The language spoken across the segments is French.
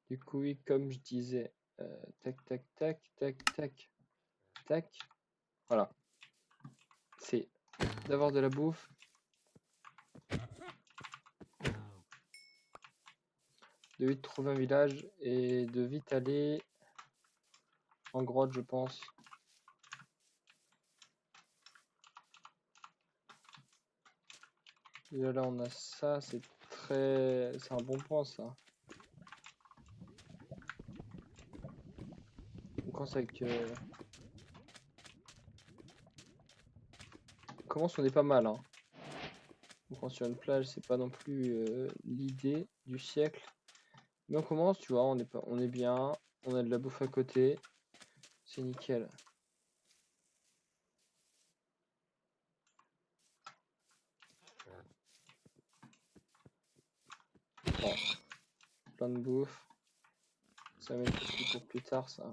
Du coup, oui, comme je disais, tac, tac, tac, tac, tac, tac. Voilà. C'est d'avoir de la bouffe. De vite trouver un village et de vite aller en grotte, je pense. Déjà là, on a ça, c'est un bon point, ça. On commence avec... On commence, on est pas mal, hein. On commence sur une plage, c'est pas non plus l'idée du siècle. Mais on commence, tu vois, on est bien. On a de la bouffe à côté. C'est nickel. Bon, plein de bouffe. Ça va être pour plus tard, ça.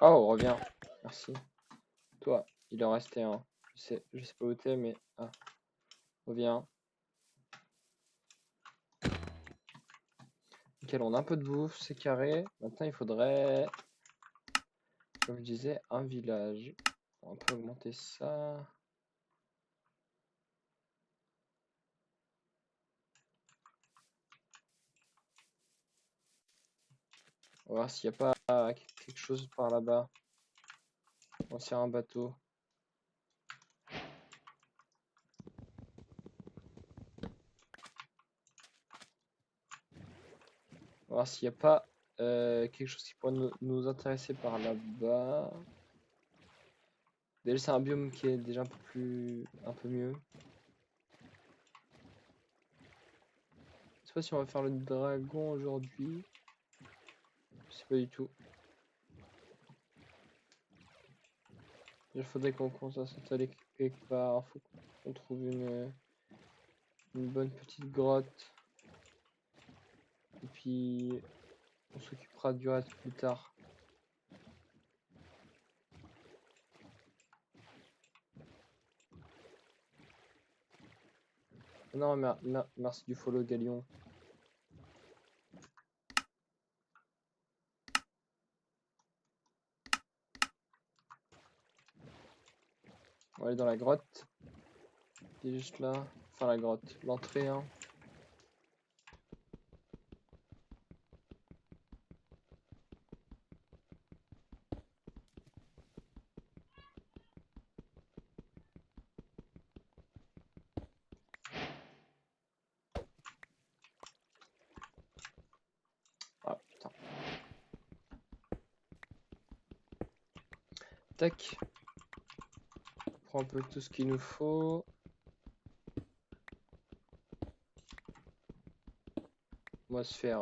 Oh, reviens. Merci. Toi, il en restait un. Je sais pas où t'es, mais... Ah, reviens. Nickel, on a un peu de bouffe, c'est carré. Maintenant, il faudrait, comme je disais, un village. On peut augmenter ça. On va voir s'il n'y a pas quelque chose par là-bas. On va faire un bateau. On va voir s'il n'y a pas quelque chose qui pourrait nous intéresser par là-bas. Déjà, c'est un biome qui est déjà un peu mieux. Je sais pas si on va faire le dragon aujourd'hui. Je sais pas du tout. Il faudrait qu'on commence à s'installer quelque part. Faut qu'on trouve une bonne petite grotte. Et puis on s'occupera du reste plus tard. Non, merci du follow, Galion. On va aller dans la grotte. Qui est juste là. Enfin, la grotte. L'entrée, hein. Ah, putain. Tac. On prend un peu tout ce qu'il nous faut. On va se faire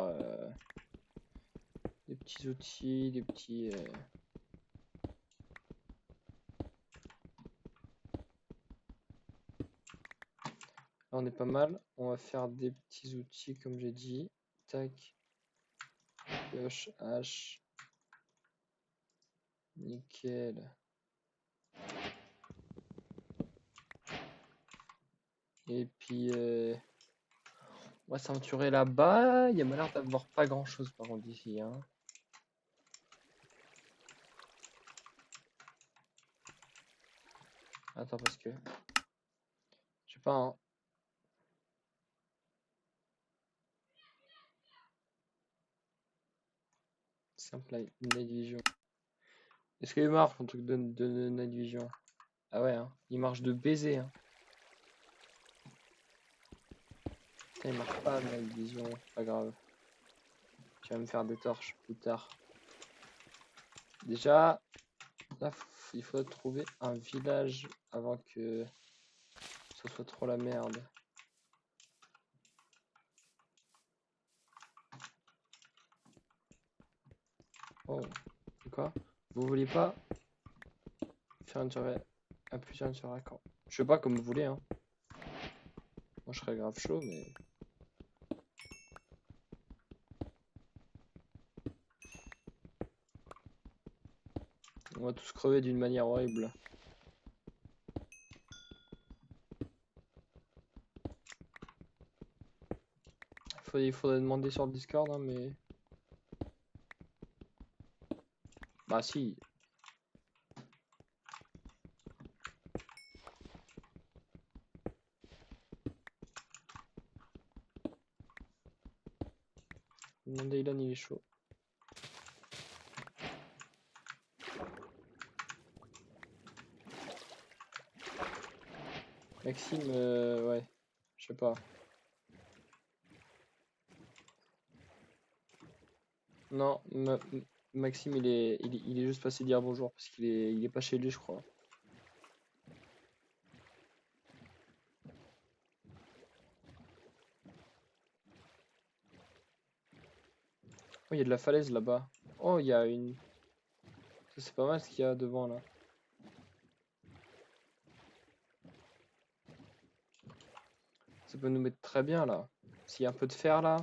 des petits outils, des petits... Là, on est pas mal. On va faire des petits outils, comme j'ai dit. Tac. Pioche, hache. Nickel. Et puis... on va s'aventurer là-bas. Il y a l'air d'avoir pas grand-chose, par contre, ici, hein. Attends, parce que... Je sais pas, hein. Simple Night Vision. Est-ce qu'il marche mon truc de Night Vision? Ah ouais, hein. Il marche de baiser, hein. Putain, il marche pas Night Vision, pas grave. Tu vas me faire des torches plus tard. Déjà, là, il faut trouver un village avant que ce soit trop la merde. Oh, quoi? Vous voulez pas faire une soirée à plusieurs, une soirée quand? Je sais pas, comme vous voulez, hein. Moi, je serais grave chaud, mais... On va tous crever d'une manière horrible. Il faudrait demander sur le Discord, hein, mais... Bah si. Demander Ilan, il est chaud. Maxime, ouais. Je sais pas. Non, Maxime, il est juste passé dire bonjour parce il est pas chez lui, je crois. Oh, il y a de la falaise là-bas. Oh, il y a une... Ça, c'est pas mal ce qu'il y a devant, là. Ça peut nous mettre très bien, là. S'il y a un peu de fer, là,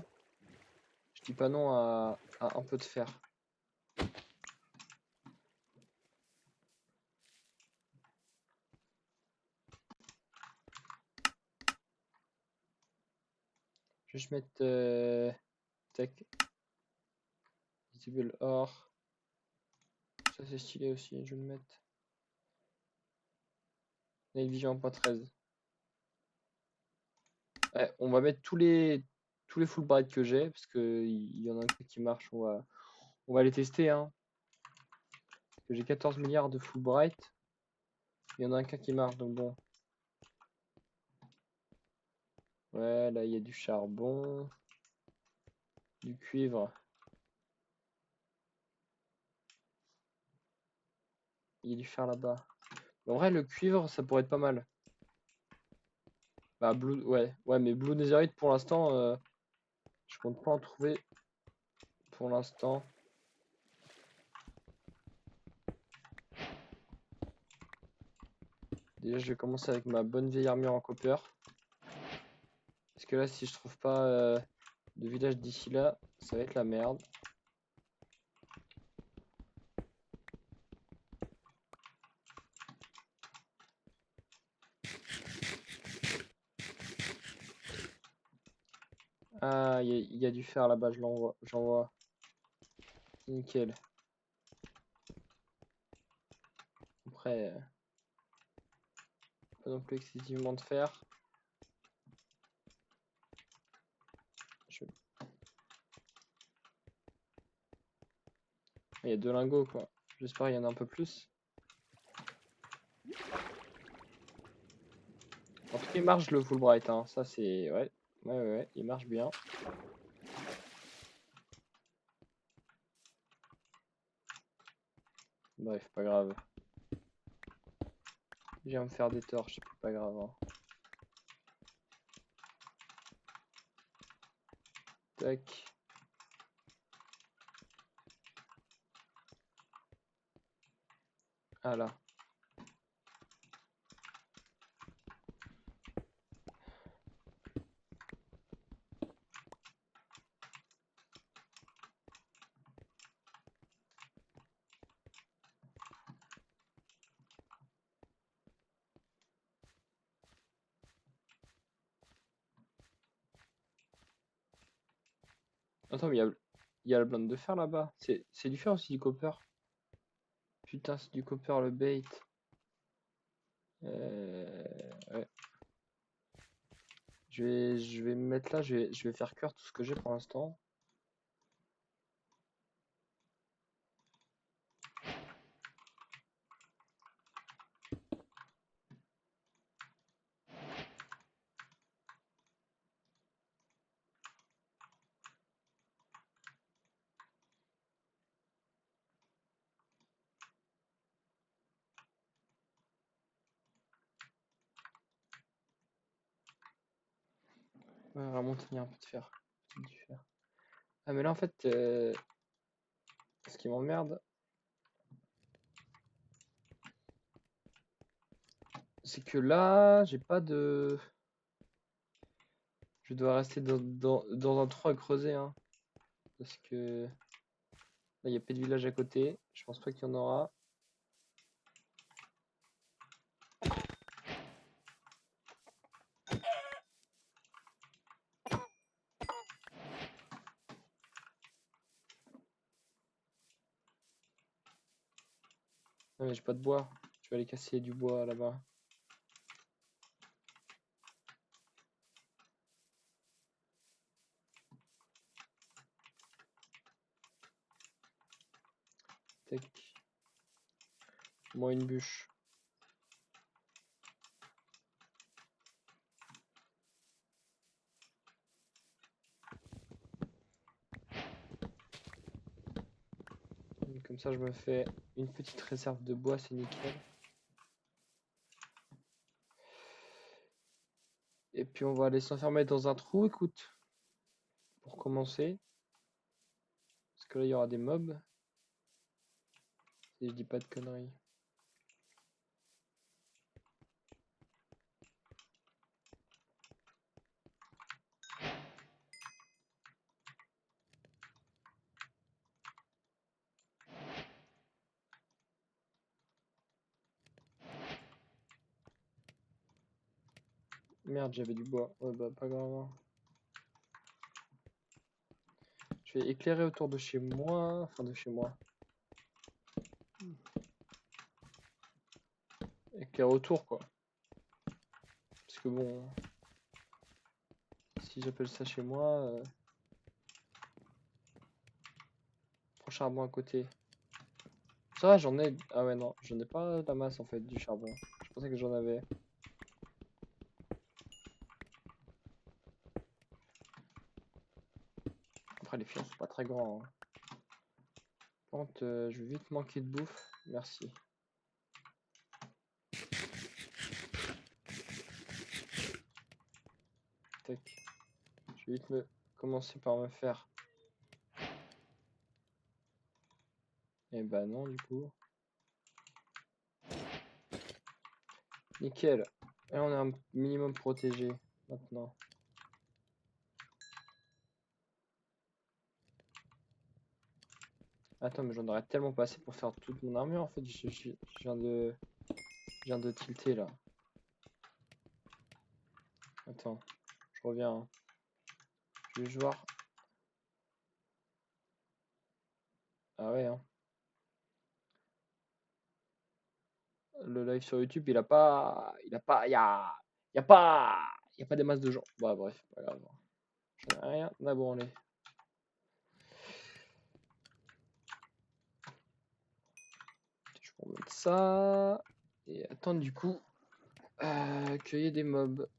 je dis pas non à un peu de fer. Je vais juste mettre... Tech. Visible or. Ça, c'est stylé aussi, je vais le mettre. Night Vision 13. Ouais, on va mettre tous les full bright que j'ai, parce qu'il y en a un qui marche, on va les tester, hein. Parce que j'ai 14 milliards de full bright. Il y en a un qui marche, donc bon. Ouais, là, il y a du charbon. Du cuivre. Il y a du fer là-bas. En vrai, le cuivre, ça pourrait être pas mal. Bah, Blue, ouais, mais Blue Netherite, pour l'instant, je compte pas en trouver. Pour l'instant. Déjà, je vais commencer avec ma bonne vieille armure en copper. Parce que là, si je trouve pas de village d'ici là, ça va être la merde. Ah, il y a du fer là-bas, j'en vois. Nickel. Après, pas non plus excessivement de fer. Il y a 2 lingots, quoi. J'espère qu'il y en a un peu plus. En tout cas, il marche le Fulbright, hein. Ça, c'est... Ouais. Ouais, il marche bien. Bref, pas grave. Je viens me faire des torches, c'est pas grave, hein. Tac. Ah là. Attends, mais il y a le blind de fer là-bas. C'est du fer aussi, du copper. Putain, c'est du copper le bait. Ouais. Je vais me mettre là, je vais faire cuire tout ce que j'ai pour l'instant. Ouais, vraiment tenir un peu de fer. Du fer. Ah, mais là, en fait, ce qui m'emmerde, c'est que là, j'ai pas de... Je dois rester dans un trou à creuser, hein. Parce que là, il n'y a pas de village à côté. Je pense pas qu'il y en aura. Non mais j'ai pas de bois. Je vais aller casser du bois là-bas. Tac. Moi une bûche. Comme ça je me fais une petite réserve de bois, c'est nickel. Et puis on va aller s'enfermer dans un trou, écoute. Pour commencer. Parce que là il y aura des mobs. Si je dis pas de conneries. Merde, j'avais du bois. Ouais bah pas grave. Je vais éclairer autour de chez moi. Enfin de chez moi. Éclairer autour quoi. Parce que bon. Si j'appelle ça chez moi. Prends charbon à côté. Ça va, j'en ai. Ah ouais non, j'en ai pas la masse en fait du charbon. Je pensais que j'en avais. Après les fions sont pas très grands. Hein. Par contre, je vais vite manquer de bouffe. Merci. Tac. Je vais vite commencer par me faire. Et bah non du coup. Nickel. Et on est un minimum protégé maintenant. Attends, mais j'en aurais tellement pas assez pour faire toute mon armure en fait. Je viens de tilter là. Attends, je reviens. Hein. Je vais juste voir. Ah ouais, hein. Le live sur YouTube, il y a pas des masses de gens. Bah bref, pas grave. J'en ai rien à branler. Je vais remettre ça et attendre du coup cueillir des mobs.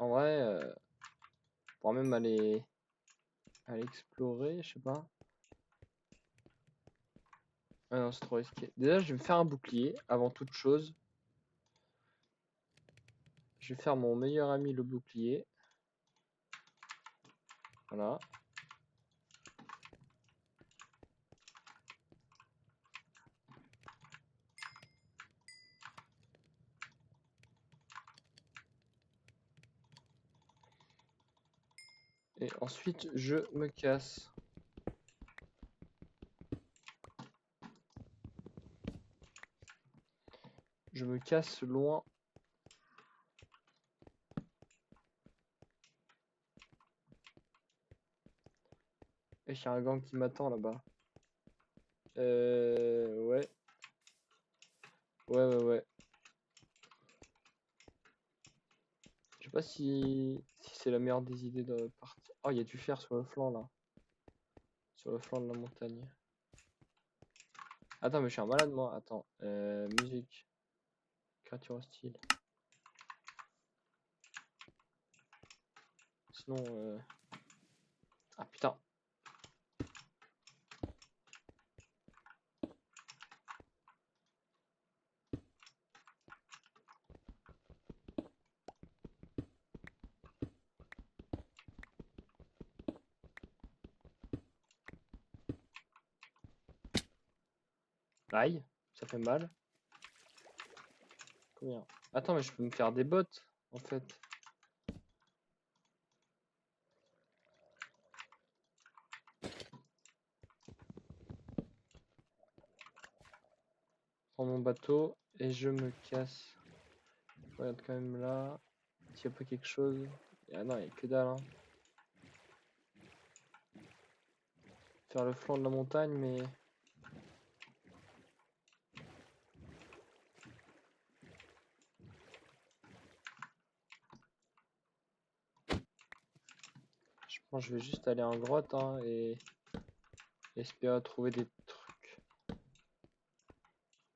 En vrai, on pourra même aller explorer, je sais pas. Ah non, c'est trop risqué. Déjà, je vais me faire un bouclier avant toute chose. Je vais faire mon meilleur ami le bouclier. Voilà. Et ensuite, je me casse. Je me casse loin. Et il y a un gang qui m'attend là-bas. Ouais. Ouais. Je sais pas si c'est la meilleure des idées de partir. Oh, il y a du fer sur le flanc là. Sur le flanc de la montagne. Attends, mais je suis un malade moi. Attends. Musique. Créature hostile. Sinon. Ah putain. Aïe. Ça fait mal. Combien? Attends, mais je peux me faire des bottes en fait. Prends mon bateau et je me casse. Je regarde quand même là. S'il y a pas quelque chose. Ah non, il n'y a que dalle. Hein. Faire le flanc de la montagne, mais Moi, je vais juste aller en grotte hein, et espérer trouver des trucs.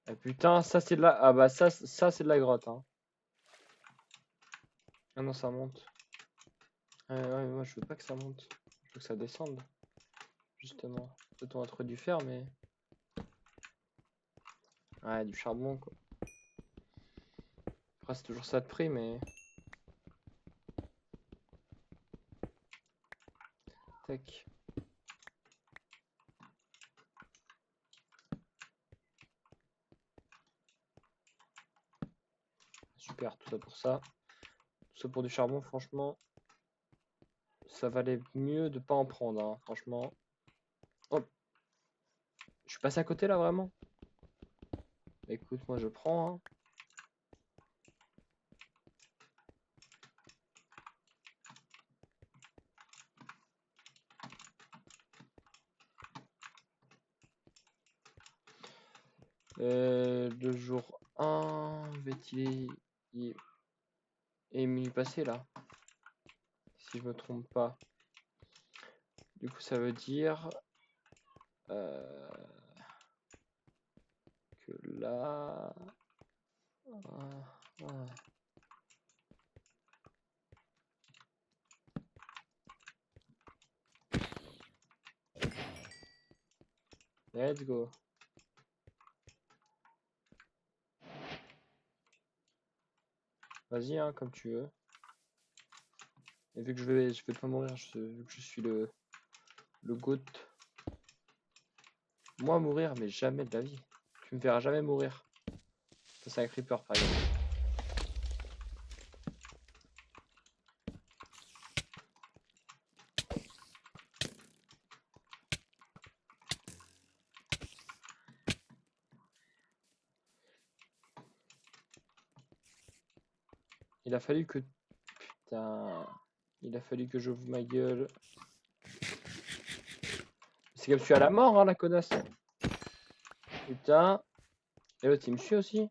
Ah putain, ça c'est de la... Ah bah ça c'est de la grotte. Hein. Ah non, ça monte. Ouais, moi je veux pas que ça monte. Je veux que ça descende. Justement. Peut-être on va trouver du fer, mais... Ouais, du charbon quoi. Après c'est toujours ça de prix, mais... Tac. Super, tout ça pour ça. Tout ça pour du charbon, franchement. Ça valait mieux de pas en prendre, hein, franchement. Hop. Je suis passé à côté là, vraiment. Écoute, moi je prends. Hein. Le jour 1, va-t-il est passé là? Si je me trompe pas. Du coup, ça veut dire que là... Let's go. Vas-y, hein, comme tu veux. Et vu que je vais pas mourir, vu que je suis le GOAT. Moi mourir, mais jamais de la vie. Tu me verras jamais mourir. Ça c'est un creeper par exemple. Il a fallu que... Putain... Il a fallu que j'ouvre ma gueule. C'est comme je suis à la mort, hein, la connasse. Putain. Et l'autre, il me suit aussi.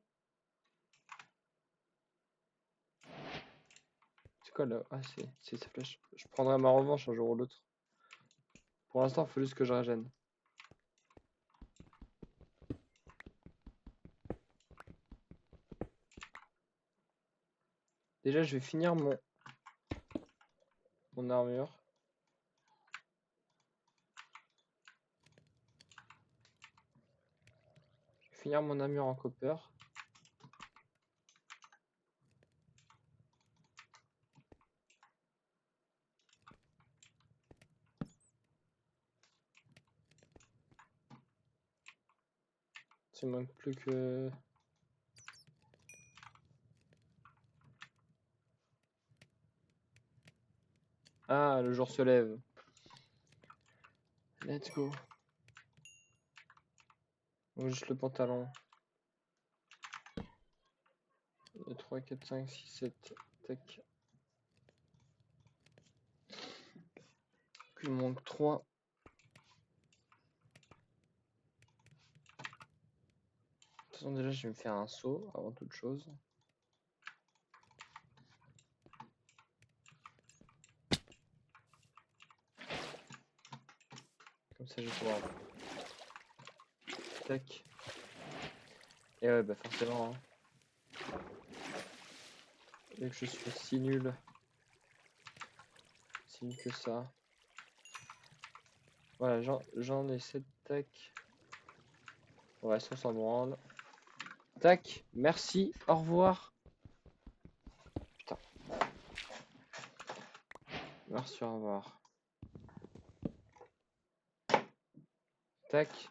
C'est quoi là? Ah, c'est sa flèche. Je prendrai ma revanche un jour ou l'autre. Pour l'instant, il faut juste que je régène. Déjà, je vais finir mon armure. Je vais finir mon armure en copper. Il manque plus que... Ah, le jour se lève. Let's go. Donc, juste le pantalon. 2, 3, 4, 5, 6, 7. Tac. Il me manque 3. De toute façon, déjà, je vais me faire un saut avant toute chose. Comme ça, je vais pouvoir... Tac. Et ouais, bah forcément. Hein. Vu que je suis si nul. Si nul que ça. Voilà, j'en ai 7 tac. Ouais, ça s'en branle. Tac, merci, au revoir. Putain. Merci, au revoir. Tac.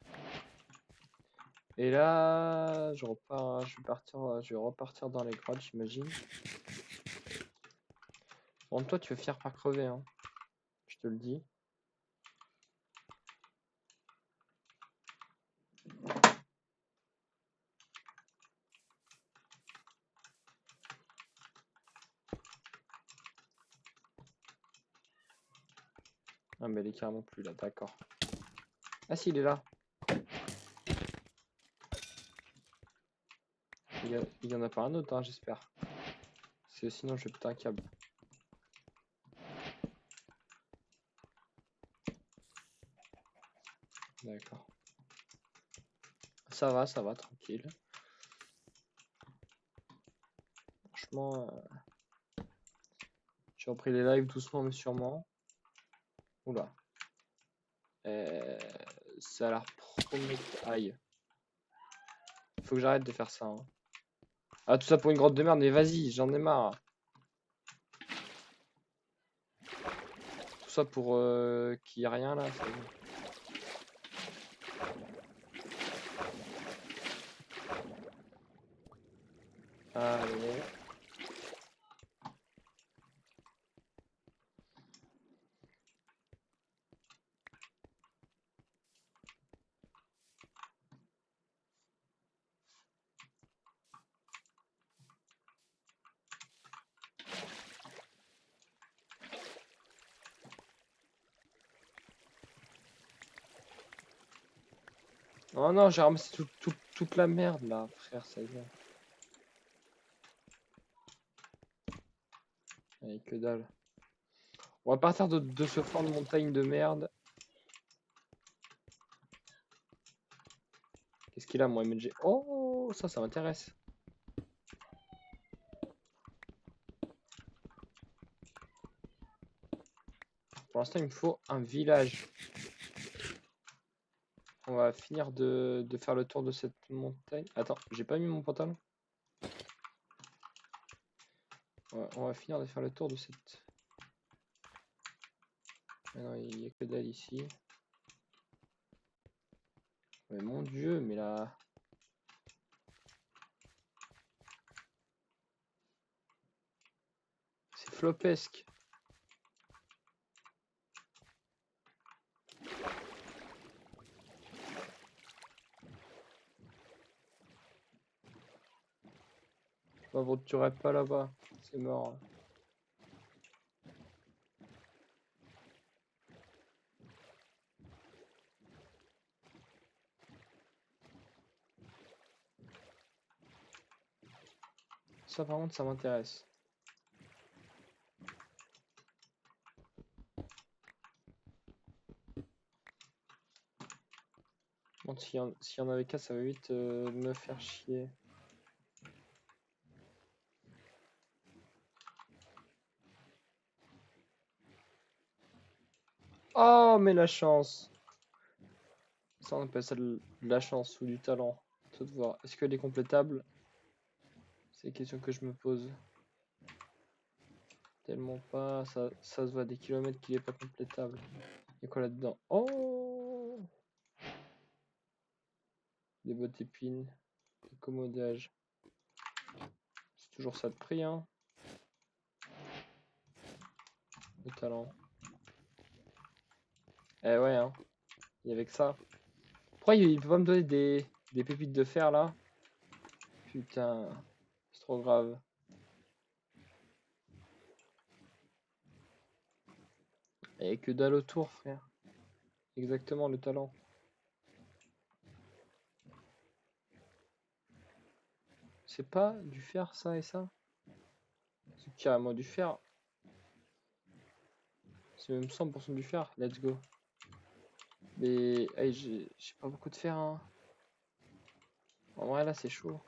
Et là, je repars, je vais repartir dans les grottes, j'imagine. Bon, toi, tu vas finir par crever, hein. Je te le dis. Ah, mais il est carrément plus là, d'accord. Ah, si, il est là. Il y en a pas un autre, hein, j'espère. Sinon, je vais péter un câble. D'accord. Ça va, tranquille. Franchement, j'ai repris les lives doucement mais sûrement. Oula. Ça a l'air prometteur. Aïe. Faut que j'arrête de faire ça. Hein. Ah, tout ça pour une grotte de merde, mais vas-y, j'en ai marre. Tout ça pour qu'il n'y ait rien là. Allez. Oh non, j'ai ramassé toute la merde là, frère, ça y est. Allez, que dalle. On va partir de ce flanc de montagne de merde. Qu'est-ce qu'il a, mon MG? Oh, ça m'intéresse. Pour l'instant, il me faut un village. On va finir de faire le tour de cette montagne. Attends, j'ai pas mis mon pantalon. Ouais, on va finir de faire le tour de cette... Ah non, il n'y a que dalle ici. Mais mon dieu, mais là... C'est flopesque. Je m'aventurerai pas là-bas. C'est mort. Ça, par contre, ça m'intéresse. Bon, s'il y en avait qu'à, ça va vite me faire chier. Oh, mais la chance! Ça, on appelle ça de la chance ou du talent. Tout de voir. Est-ce qu'elle est complétable? C'est une question que je me pose. Tellement pas. Ça se voit des kilomètres qu'il est pas complétable. Il y a quoi là-dedans? Oh! Des bottes épines. Des commodages. C'est toujours ça de prix, hein. Le talent. Eh ouais, hein. Il y avait que ça. Pourquoi il peut pas me donner des pépites de fer là? Putain. C'est trop grave. Et que dalle autour, frère. Exactement, le talent. C'est pas du fer, ça et ça? C'est carrément du fer. C'est même 100% du fer. Let's go. Mais hey, j'ai pas beaucoup de fer. Hein. En vrai, là, c'est chaud.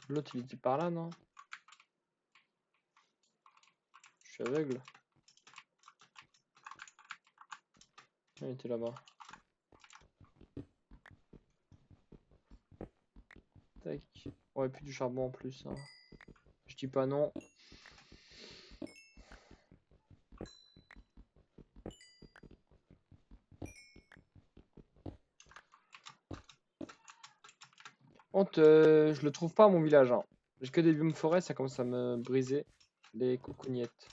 L'autre, il était par là, non? Je suis aveugle. Il était là-bas. Tac. Ouais, plus du charbon en plus. Hein. Je dis pas non. Je le trouve pas mon village. Hein. J'ai que des biomes forêt, ça commence à me briser les coucougnettes.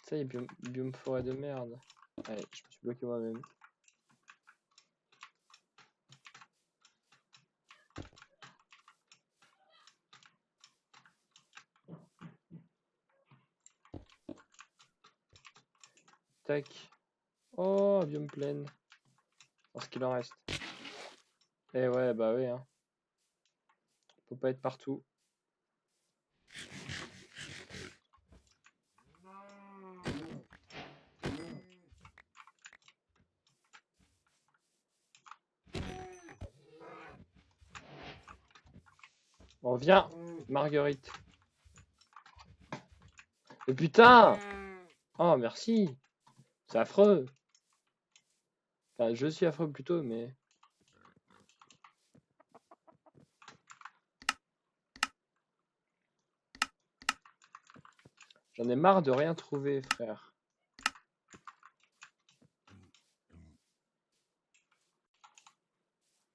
Ça y est, biome forêt de merde. Allez, je me suis bloqué moi-même. Tac. Oh, biome pleine. Parce qu'il en reste. Eh ouais, bah oui, hein. Faut pas être partout. On vient, Marguerite. Mais putain! Oh, merci. C'est affreux. Enfin, je suis affreux plutôt, mais... J'en ai marre de rien trouver, frère.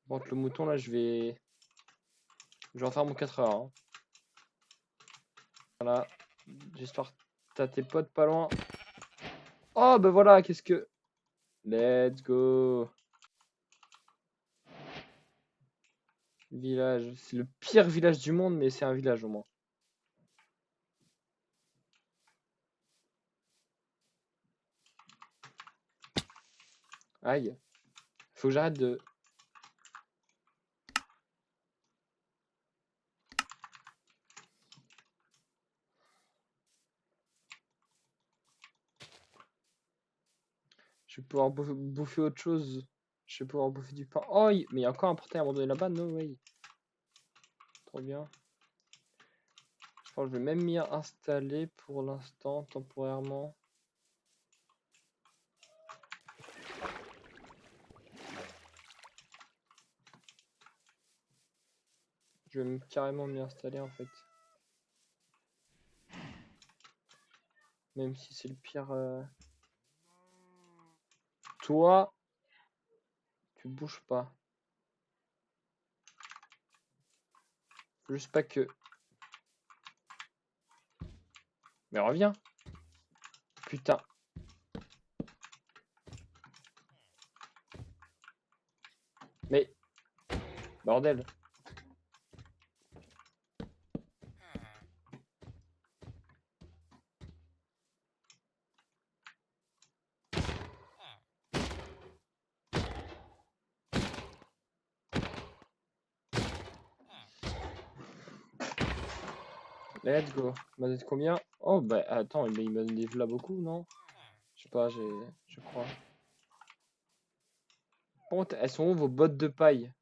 Bon, le mouton, là, je vais en faire mon 4 heures. Hein. Voilà. J'espère que t'as tes potes pas loin. Oh, ben voilà, qu'est-ce que... Let's go. Village. C'est le pire village du monde, mais c'est un village au moins. Aïe. Faut que j'arrête de... Je vais pouvoir bouffer autre chose. Je vais pouvoir bouffer du pain. Oh, mais il y a encore un portail abandonné là-bas. No way. Trop bien. Je pense que je vais même m'y installer pour l'instant, temporairement. Je vais carrément m'y installer en fait. Même si c'est le pire. Toi, tu bouges pas. Faut juste pas que... Mais reviens. Putain. Mais... Bordel. Let's go. Il m'a donné combien? Oh bah attends, il m'a donné là beaucoup, non? Je sais pas, je crois. Par contre, elles sont où vos bottes de paille?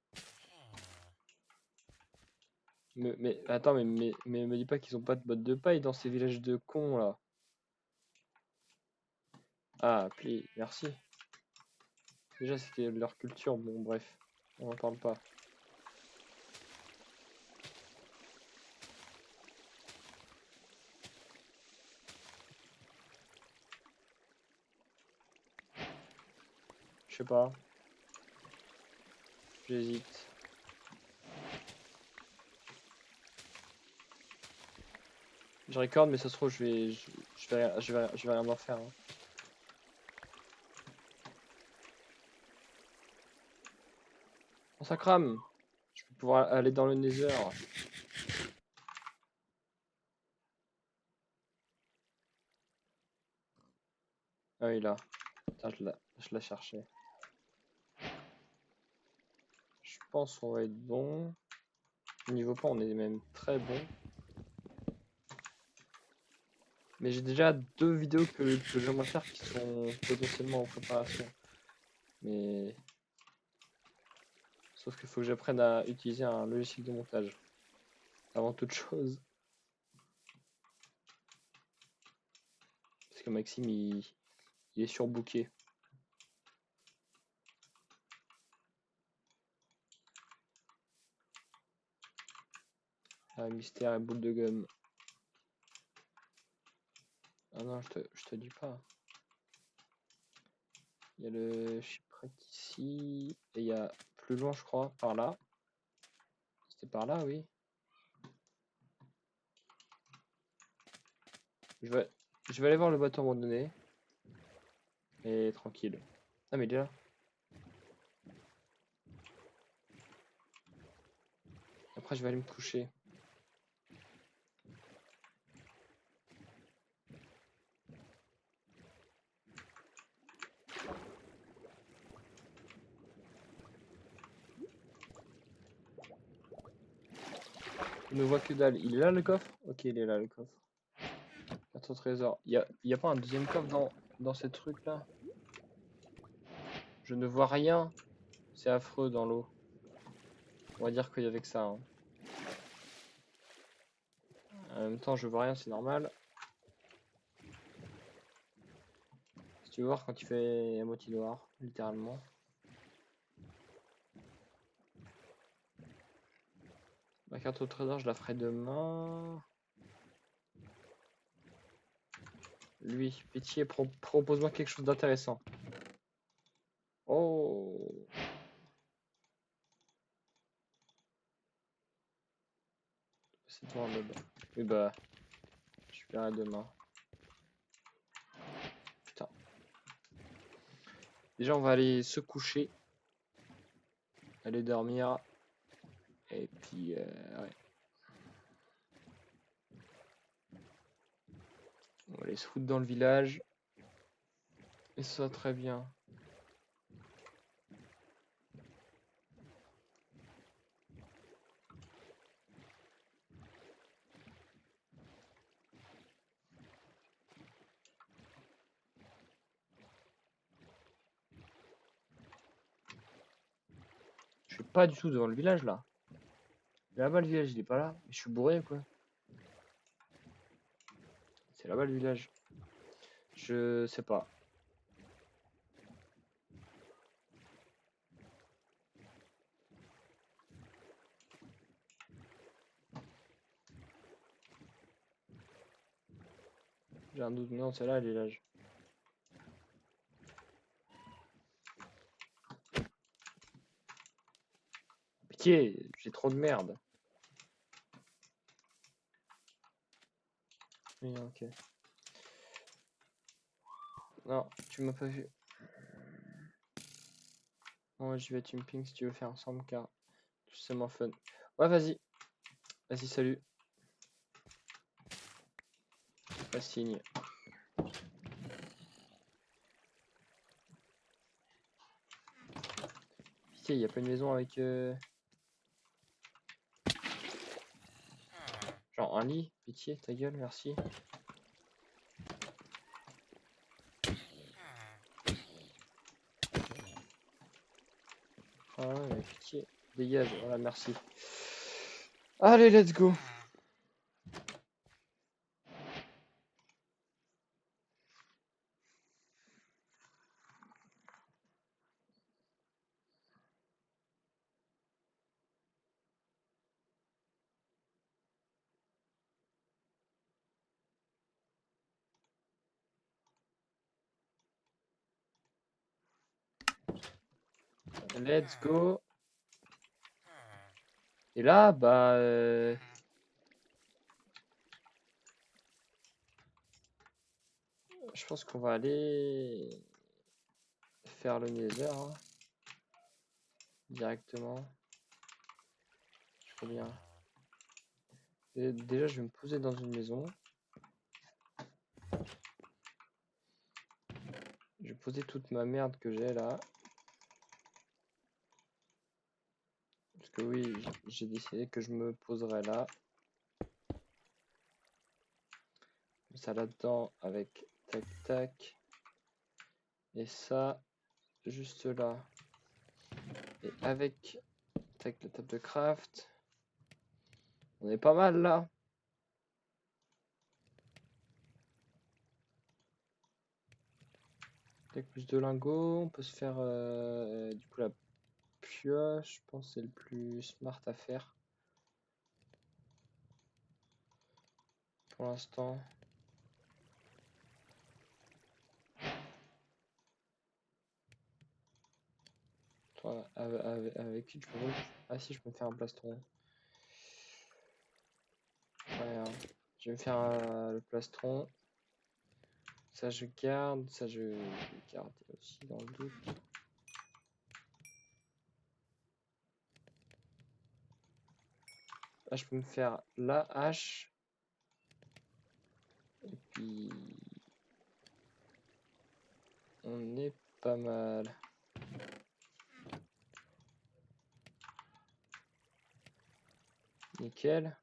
Mais attends, mais me dis pas qu'ils ont pas de bottes de paille dans ces villages de cons là. Ah, pli, merci. Déjà, c'était leur culture, bon, bref, on en parle pas. Je sais pas. J'hésite. Je record, mais ça se trouve, je vais rien en faire. Hein. Oh, ça crame. Je vais pouvoir aller dans le Nether. Ah oui, là. Putain, je la cherchais. Je pense qu'on va être bon. Niveau pas, on est même très bon. Mais j'ai déjà 2 vidéos que j'aimerais faire qui sont potentiellement en préparation. Mais... Sauf qu'il faut que j'apprenne à utiliser un logiciel de montage. Avant toute chose. Parce que Maxime, il est surbooké. Ah, mystère et boule de gomme. Ah non, je te dis pas. Il y a le shipwreck ici. Et il y a plus loin, je crois, par là. C'était par là, oui. Je vais aller voir le bateau abandonné. Et tranquille. Ah, mais il est là. Après, je vais aller me coucher. Je ne vois que dalle. Il est là le coffre? Ok, il est là le coffre. 4 trésors. Y a pas un deuxième coffre dans ces trucs là? Je ne vois rien. C'est affreux dans l'eau. On va dire qu'il y avait que ça, hein. En même temps, je vois rien, c'est normal. Si tu veux voir quand il fait à moitié noir, littéralement. Ma carte au trésor, je la ferai demain. Lui, pitié, propose-moi quelque chose d'intéressant. Oh, c'est toi, Bob. Oui, bah, je verrai demain. Putain. Déjà, on va aller se coucher. Aller dormir. Et puis, ouais. On va aller se foutre dans le village. Et ça, très bien. Je suis pas du tout devant le village, là. Là-bas, le village, il est pas là. Je suis bourré, quoi. C'est là-bas, le village. Je sais pas. J'ai un doute. Non, c'est là, le village. Pitié, j'ai trop de merde. Oui, ok. Non, tu m'as pas vu. Bon, je vais tu me ping si tu veux faire ensemble car c'est moins fun. Ouais, vas-y. Vas-y, salut. Pas signe. Pitié, y a pas une maison avec. Genre un lit. Pitié, ta gueule, merci. Ah ouais, mais pitié. Dégage, voilà, merci. Allez, let's go. Let's go. Et là, bah. Je pense qu'on va aller faire le Nether, hein, directement. Trop bien. Et déjà, je vais me poser dans une maison. Je vais poser toute ma merde que j'ai là. Parce que oui, j'ai décidé que je me poserai là. Ça là-dedans avec tac tac. Et ça, juste là. Et avec tac la table de craft. On est pas mal là. Tac plus de lingots. On peut se faire du coup la pioche. Je pense que c'est le plus smart à faire. Pour l'instant. Avec qui je peux... Ah si, je peux me faire un plastron. Ouais, hein. Je vais me faire le plastron. Ça je garde, ça je vais garder aussi dans le doute. Là je peux me faire la hache. Et puis on est pas mal. Nickel.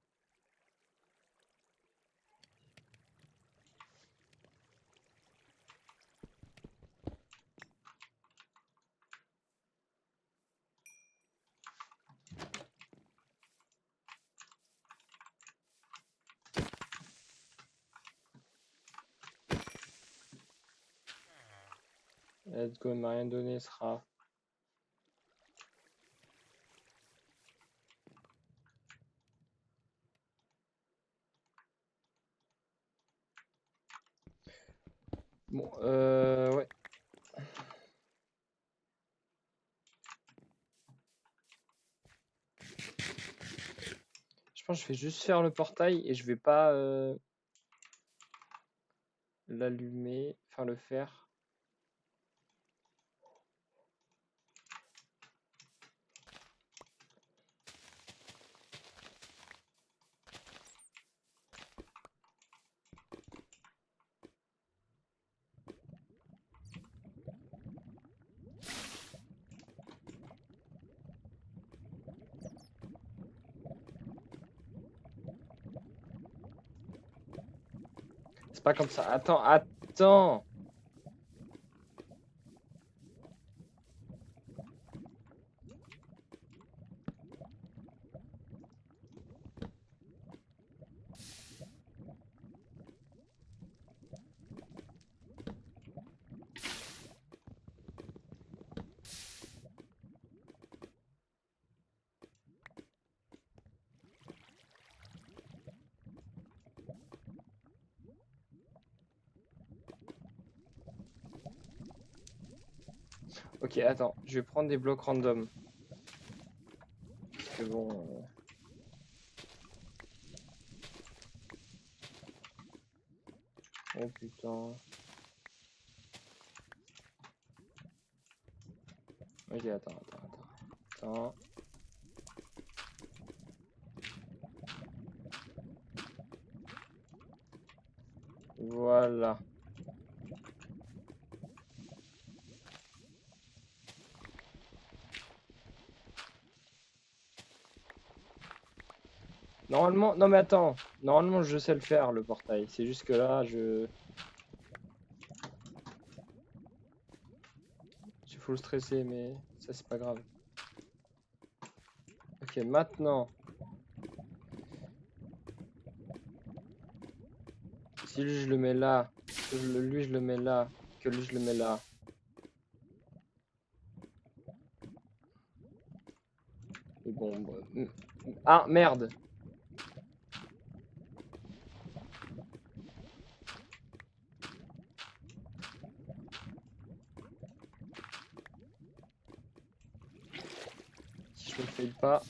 Let's go, il m'a rien donné, sera. Bon, ouais. Je pense que je vais juste faire le portail et je vais pas l'allumer, enfin le faire. C'est pas comme ça. Attends, attends. Ok, attends, je vais prendre des blocs random. Parce que bon. Oh putain. Ok, attends. Voilà. Normalement, non mais attends. Normalement, je sais le faire, le portail. C'est juste que là, je suis full stressé, mais ça, c'est pas grave. Ok, maintenant. Si lui, je le mets là, que lui, je le mets là, que lui, je le mets là. Et bon, ah, merde. Si je le fais pas.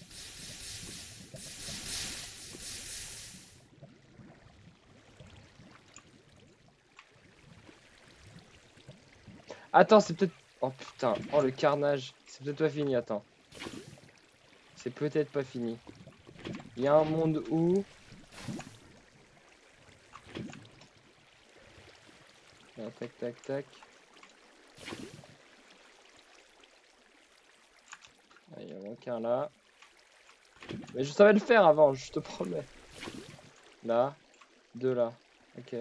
Attends, c'est peut-être... Oh putain, oh le carnage. C'est peut-être pas fini, attends. C'est peut-être pas fini. Il y a un monde où... Ah, tac, tac, tac. Ah, il y en a qu'un là. Mais je savais le faire avant, je te promets. Là, deux là. Ok.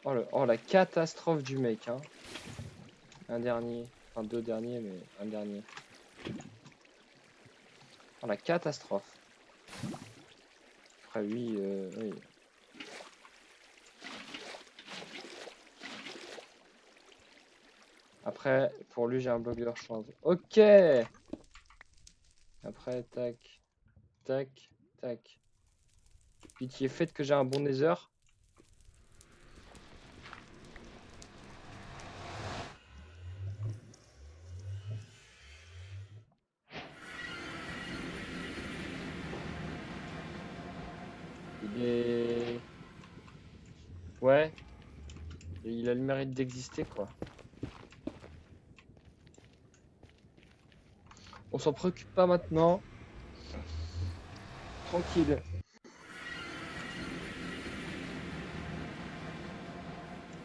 Oh, la catastrophe du mec, hein. Un dernier. Enfin, deux derniers, mais un dernier. Oh, la catastrophe. Après, oui, oui. Après, pour lui, j'ai un bloc de rechange. Ok. Après, tac, tac, tac. Pitié, faites que j'ai un bon nether. Il est... Ouais. Et il a le mérite d'exister, quoi. On s'en préoccupe pas maintenant. Tranquille.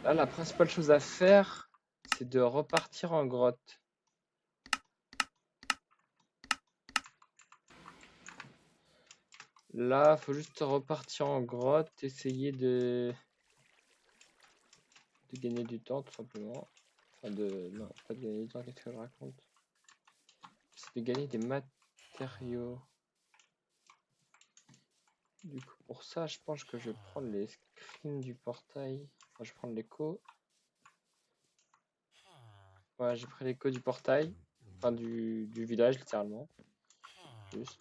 Là, la principale chose à faire, c'est de repartir en grotte. Là, faut juste repartir en grotte, essayer de gagner du temps, tout simplement. Enfin, non, pas de gagner du temps, qu'est-ce que je raconte? C'est de gagner des matériaux. Du coup, pour ça, je pense que je vais prendre les screens du portail. Enfin, je vais prendre l'écho. Ouais, j'ai pris l'écho du portail. Enfin, du village, littéralement. Juste.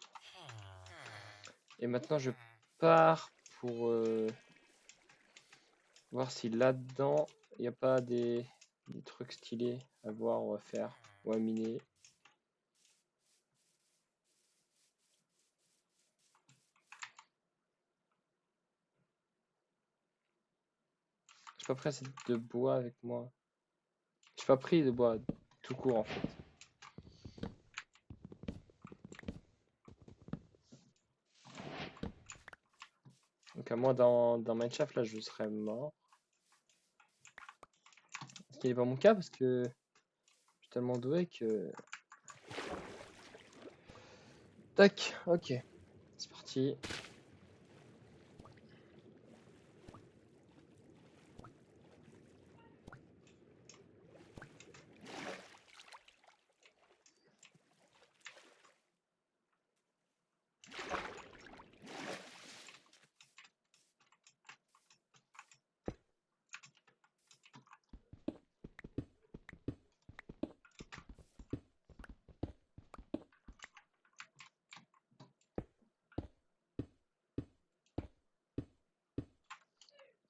Et maintenant, je pars pour voir si là-dedans, il n'y a pas des trucs stylés à voir ou à faire. Ou à miner. J'ai pas pris assez de bois avec moi. J'ai pas pris de bois tout court, en fait. Donc à moi, dans Minecraft, là, je serais mort. Ce qui n'est pas mon cas, parce que je suis tellement doué que... Tac, ok. C'est parti.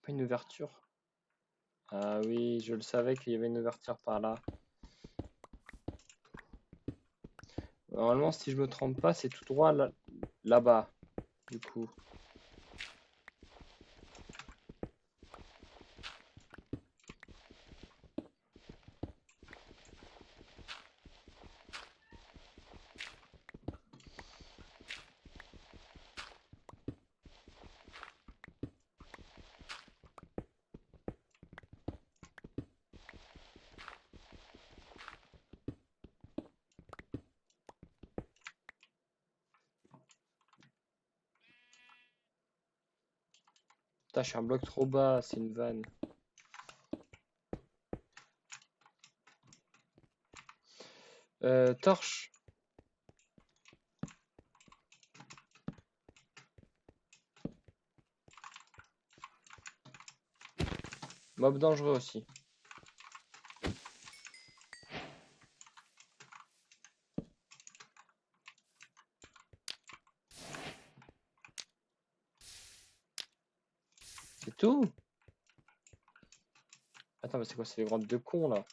Pas une ouverture. Ah oui, je le savais qu'il y avait une ouverture par là. Normalement, si je me trompe pas, c'est tout droit là-bas, du coup. Putain, je suis un bloc trop bas, c'est une vanne. Torche. Mob dangereux aussi. C'est tout? Attends, mais c'est quoi? C'est les grottes de cons, là.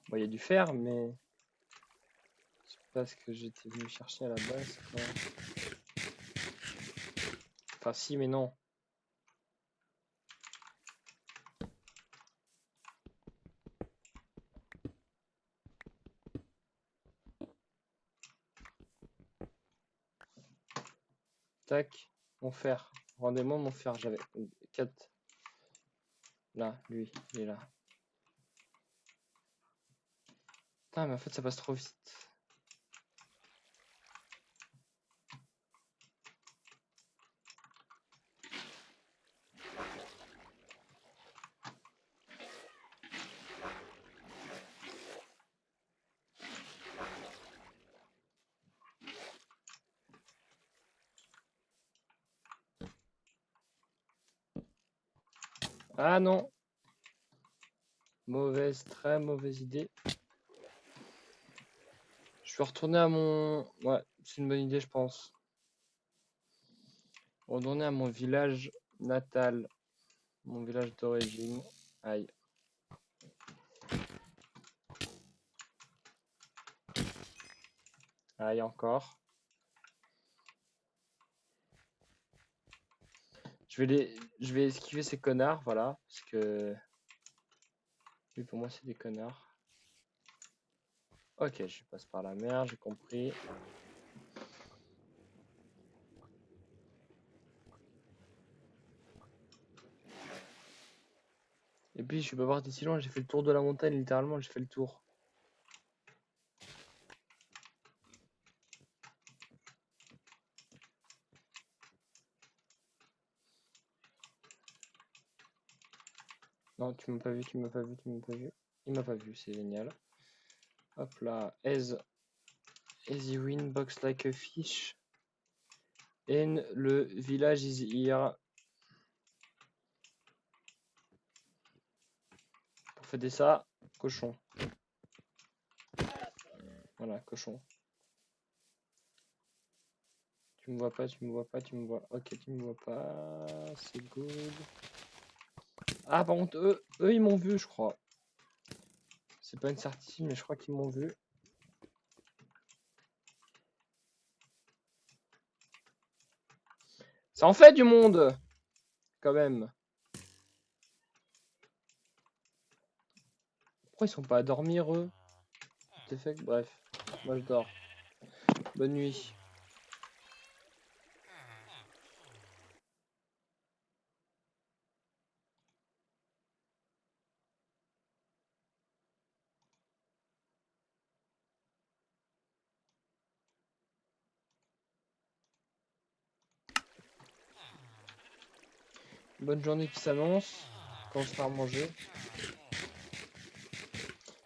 Bon, il y a du fer, mais... C'est pas ce que j'étais venu chercher à la base, quoi. Enfin, si, mais non. Tac. Mon fer. Rendez-moi mon fer. J'avais 4. Là, lui, il est là. Putain, mais en fait, ça passe trop vite. Ah non! Mauvaise, très mauvaise idée. Je vais retourner à mon... Ouais, c'est une bonne idée, je pense. Retourner à mon village natal. Mon village d'origine. Aïe. Aïe encore. Je vais esquiver ces connards, voilà. Parce que... Oui, pour moi, c'est des connards. Ok, je passe par la mer, j'ai compris. Et puis, je suis pas parti si loin, j'ai fait le tour de la montagne, littéralement, j'ai fait le tour. Non, tu m'as pas vu, tu m'as pas vu, tu m'as pas vu. Il m'a pas vu, c'est génial. Hop là, easy win, box like a fish. And le village is here. Pour fêter ça, cochon. Voilà, cochon. Tu me vois pas, tu me vois pas, tu me vois. Ok, tu me vois pas. C'est good. Ah, par contre, eux ils m'ont vu, je crois. C'est pas une certitude, mais je crois qu'ils m'ont vu. Ça en fait du monde, quand même. Pourquoi ils sont pas à dormir, eux? C'est fait que, bref, moi je dors. Bonne nuit. Bonne journée qui s'annonce. Quand on sera à manger.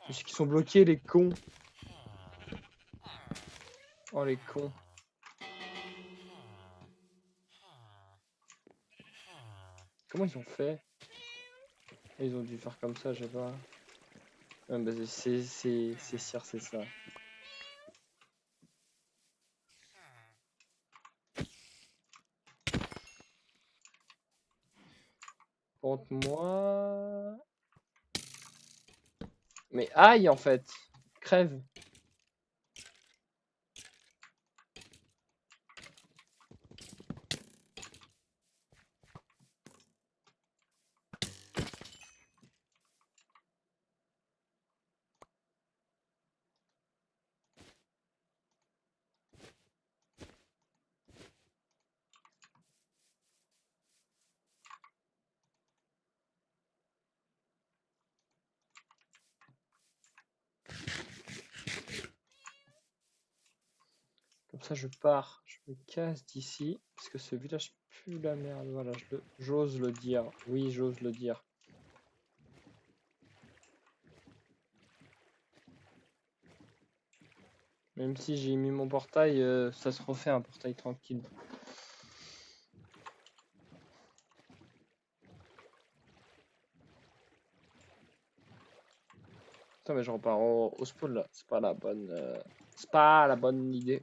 Parce qu'ils sont bloqués, les cons. Oh, les cons. Comment ils ont fait? Ils ont dû faire comme ça, je sais pas. Ah, bah, c'est sûr, c'est ça. Contre moi. Mais aïe, en fait. Crève. Comme ça, je pars. Je me casse d'ici. Parce que ce village pue la merde. Voilà, j'ose le dire. Oui, j'ose le dire. Même si j'ai mis mon portail, ça se refait un portail tranquille. Putain, mais je repars au spawn là. C'est pas la bonne. C'est pas la bonne idée.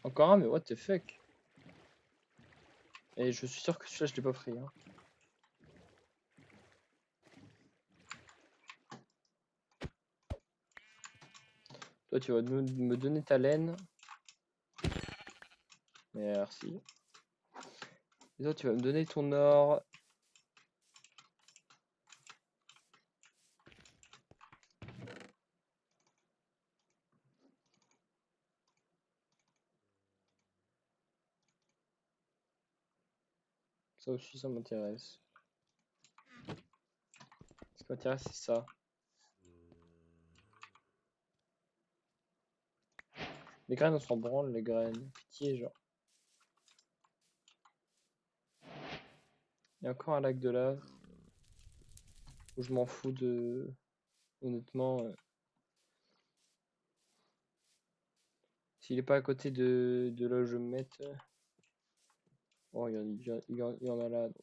Encore un, mais what the fuck? Et je suis sûr que celui-là, je l'ai pas pris. Hein. Toi, tu vas me donner ta laine. Merci. Et toi, tu vas me donner ton or. Ça aussi, ça m'intéresse. Ce qui m'intéresse, c'est ça. Les graines, on s'en branle, les graines. Pitié, genre. Il y a encore un lac de lave. Où je m'en fous de. Honnêtement. S'il est pas à côté de là où je vais me mettre. Oh, il y en a là. Donc.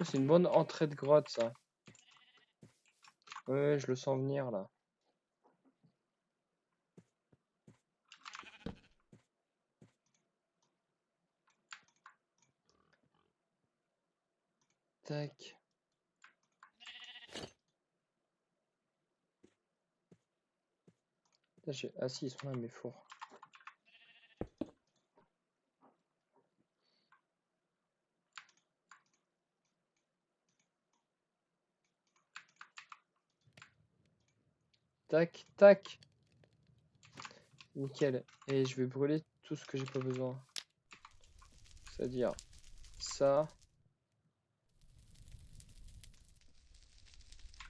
C'est une bonne entrée de grotte, ça. Ouais, je le sens venir là. Tac. Ah si, ils sont là, mes fours. Tac, tac. Nickel. Et je vais brûler tout ce que j'ai pas besoin. C'est-à-dire ça,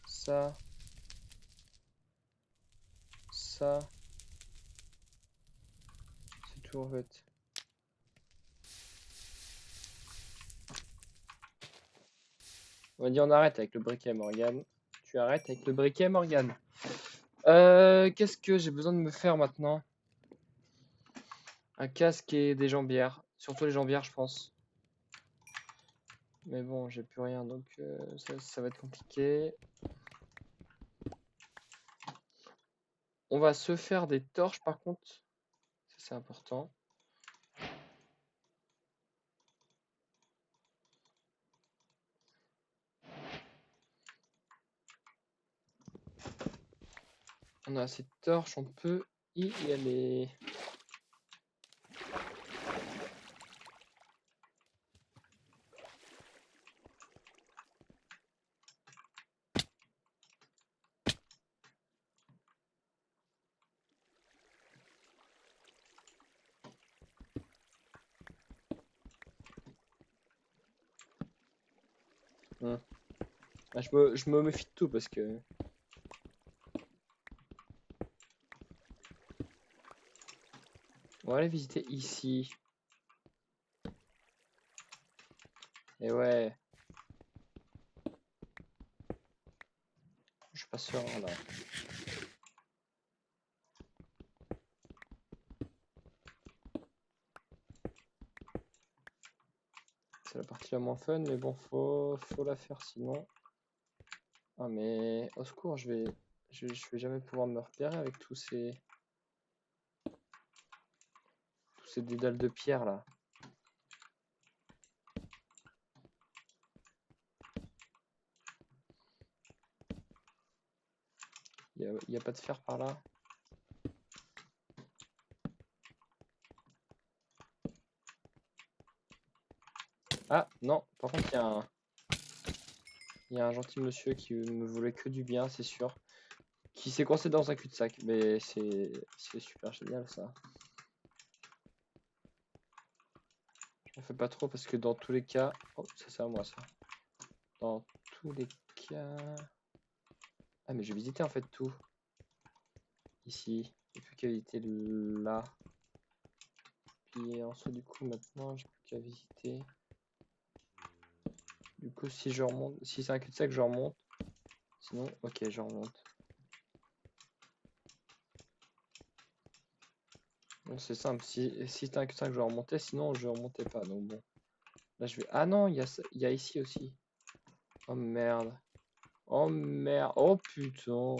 ça, ça. C'est tout en fait. On va dire on arrête avec le briquet Morgane. Tu arrêtes avec le briquet Morgane. Qu'est-ce que j'ai besoin de me faire maintenant? Un casque et des jambières. Surtout les jambières, je pense. Mais bon, j'ai plus rien, donc ça va être compliqué. On va se faire des torches, par contre. Ça, c'est important. On a assez de torches, on peut y aller. Ah, je me méfie de tout parce que... On va aller visiter ici. Et ouais. Je suis pas sûr, hein, là. C'est la partie la moins fun, mais bon, faut la faire sinon. Ah mais au secours, je vais jamais pouvoir me repérer avec tous ces dédales de pierre là. Il y a pas de fer par là. Ah non, par contre il y a un gentil monsieur qui me voulait que du bien, c'est sûr. Qui s'est coincé dans un cul-de-sac, mais c'est super génial ça. Je m'en fais pas trop parce que dans tous les cas... Oh, ça c'est à moi ça. Dans tous les cas... Ah mais j'ai visité en fait tout. Ici, il n'y a plus qu'à visiter là. Puis en soi du coup maintenant j'ai plus qu'à visiter. Du coup si je remonte, si c'est un cul-de-sac je remonte. Sinon, ok je remonte. Bon c'est simple, si c'était un cul-de-sac je vais remonter, sinon je remontais pas. Donc bon. Là je vais... Ah non, il y a ici aussi. Oh merde. Oh merde. Oh putain.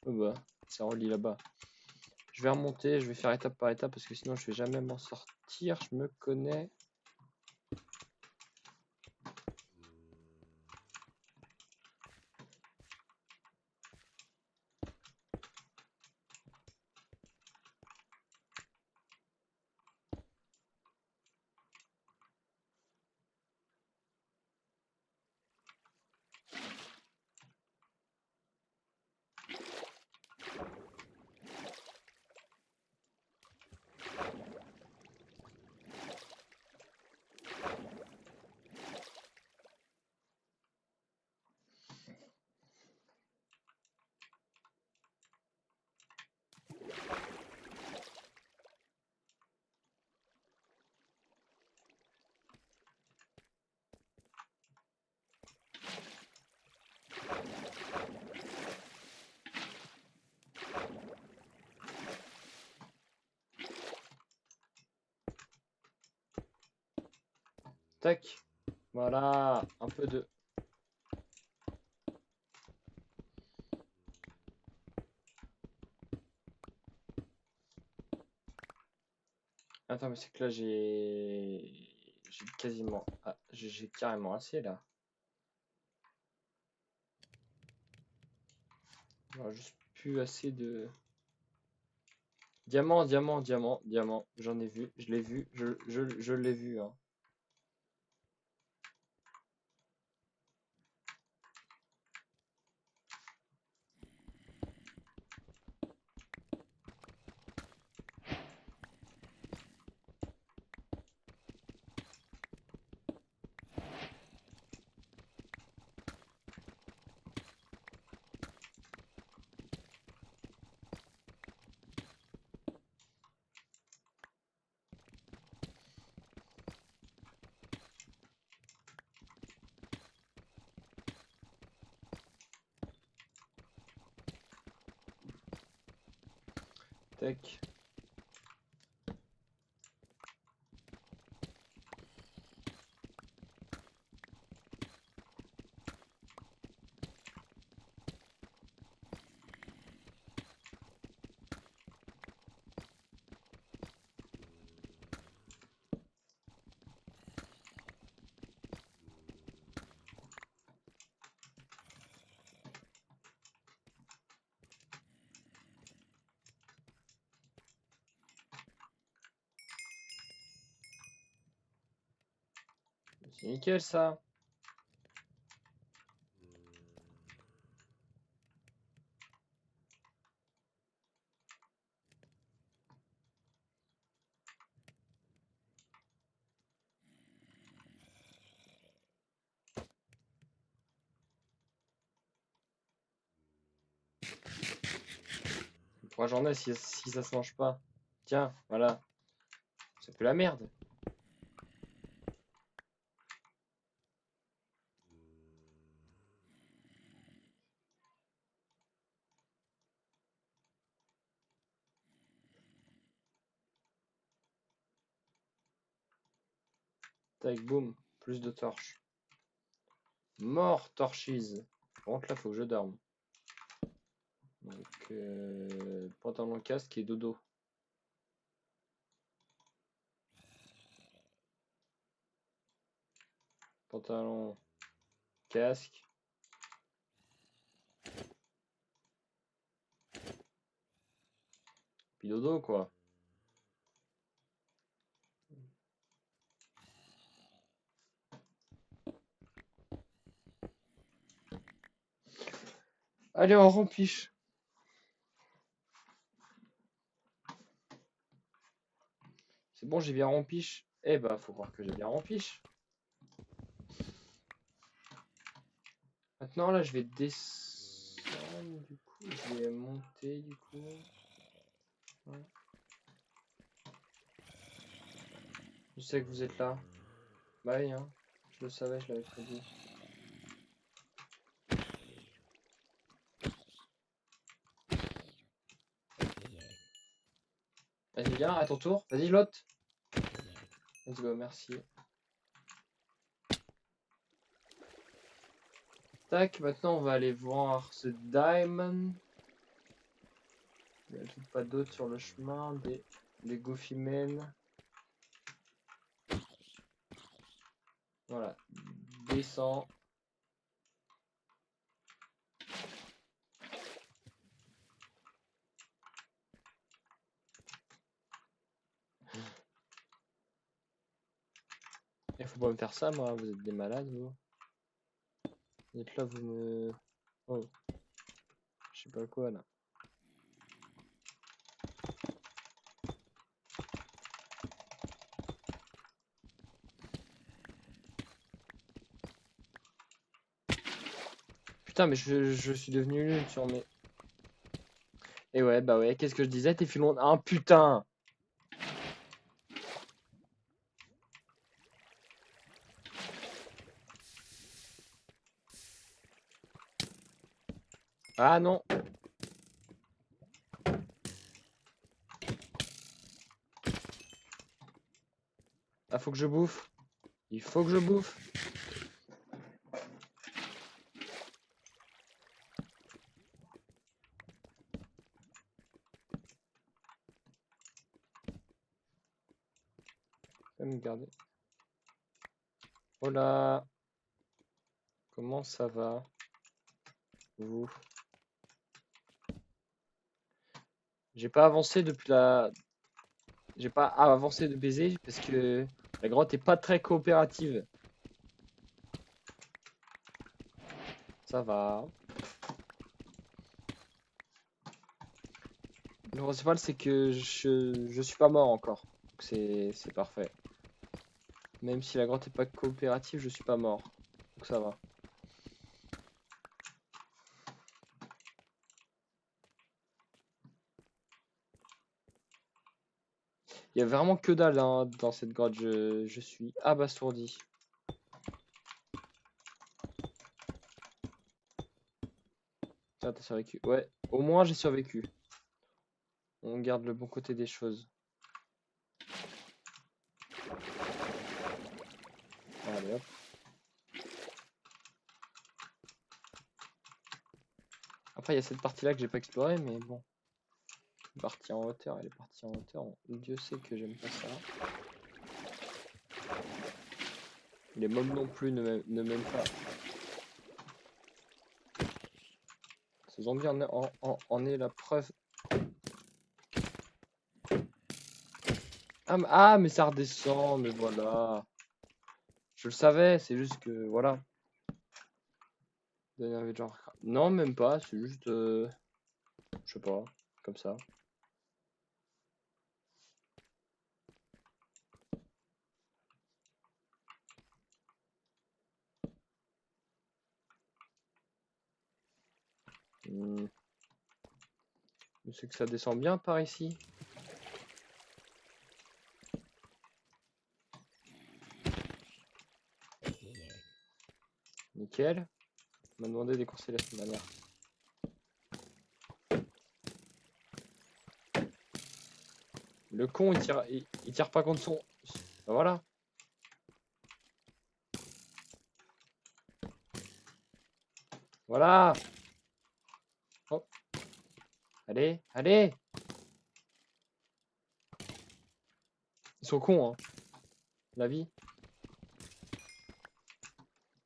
Oh bah, ça relie là-bas. Je vais remonter, je vais faire étape par étape parce que sinon je vais jamais m'en sortir. Je me connais. Tac. Voilà, un peu de... Attends, mais c'est que là j'ai quasiment... Ah, j'ai carrément assez là. J'aurais juste plus assez de... Diamant, diamant, diamant, diamant. J'en ai vu, je l'ai vu, je l'ai vu. Hein. Tac. C'est nickel ça. Pourquoi j'en ai si ça se mange pas? Tiens, voilà. Ça pue la merde. Tac, boum. Plus de torches. Mort, torches. Par contre, là, faut que je dorme. Donc, pantalon, casque et dodo. Pantalon, casque. Puis dodo, quoi. Allez, on rempiche. C'est bon, j'ai bien rempiche. Eh bah, faut croire que j'ai bien rempiche. Maintenant, là, je vais descendre, du coup. Je vais monter, du coup. Ouais. Je sais que vous êtes là. Bah oui, hein. Je le savais, je l'avais prédit. Vas-y, viens, à ton tour. Vas-y, l'autre. Let's go, merci. Tac, maintenant on va aller voir ce diamond. Il n'y a tout pas d'autres sur le chemin. Des Goofy Men. Voilà. Descends. Il faut pas me faire ça, moi. Vous êtes des malades, vous. Vous êtes là, vous me. Oh. Je sais pas quoi, là. Putain, mais je suis devenu nul sur mes. Et ouais, bah ouais, qu'est-ce que je disais? T'es filons. Ah putain! Ah non! Ah, faut que je bouffe. Il faut que je bouffe. Je vais me garder. Hola! Comment ça va? Vous? J'ai pas avancé depuis la. J'ai pas avancé de baiser parce que la grotte est pas très coopérative. Ça va. Le principal c'est que je suis pas mort encore. C'est parfait. Même si la grotte est pas coopérative, je suis pas mort. Donc ça va. Il y a vraiment que dalle hein, dans cette grotte. Je suis abasourdi. Tiens, t'as survécu. Ouais, au moins j'ai survécu. on garde le bon côté des choses. Allez hop. Après il y a cette partie là que j'ai pas explorée, mais bon. Partie en hauteur, elle est partie en hauteur. Dieu sait que j'aime pas ça. Les mobs non plus ne m'aiment pas. Ce zombie en est la preuve. Ah, mais ça redescend, mais voilà. Je le savais, c'est juste que, voilà. Genre... Non, même pas, c'est juste... je sais pas, comme ça. Je sais que ça descend bien par ici. Nickel. On m'a demandé des conseils la semaine dernière. Le con, il tire pas contre son... Ben voilà. Voilà. Hop. Allez, allez. Ils sont cons, hein. La vie.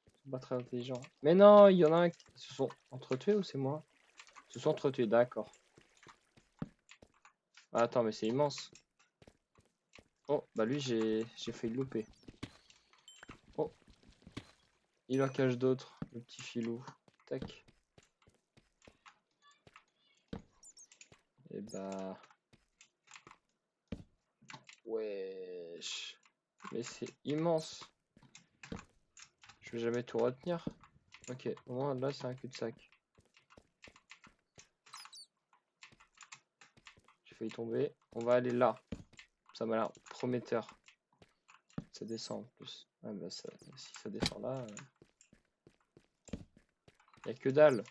Ils sont pas très intelligents. Mais non, il y en a un qui se sont entretués ou c'est moi? Ils se sont entretués, d'accord. Ah, attends, mais c'est immense. Oh, bah lui, j'ai failli le louper. Oh. Il en cache d'autres, le petit filou. Tac. Et bah... Wesh. Mais c'est immense. Je vais jamais tout retenir. Ok, au moins là c'est un cul-de-sac. J'ai failli tomber. On va aller là. Ça m'a l'air prometteur. Ça descend en plus. Ah bah ça, si ça descend là... Y a que dalle.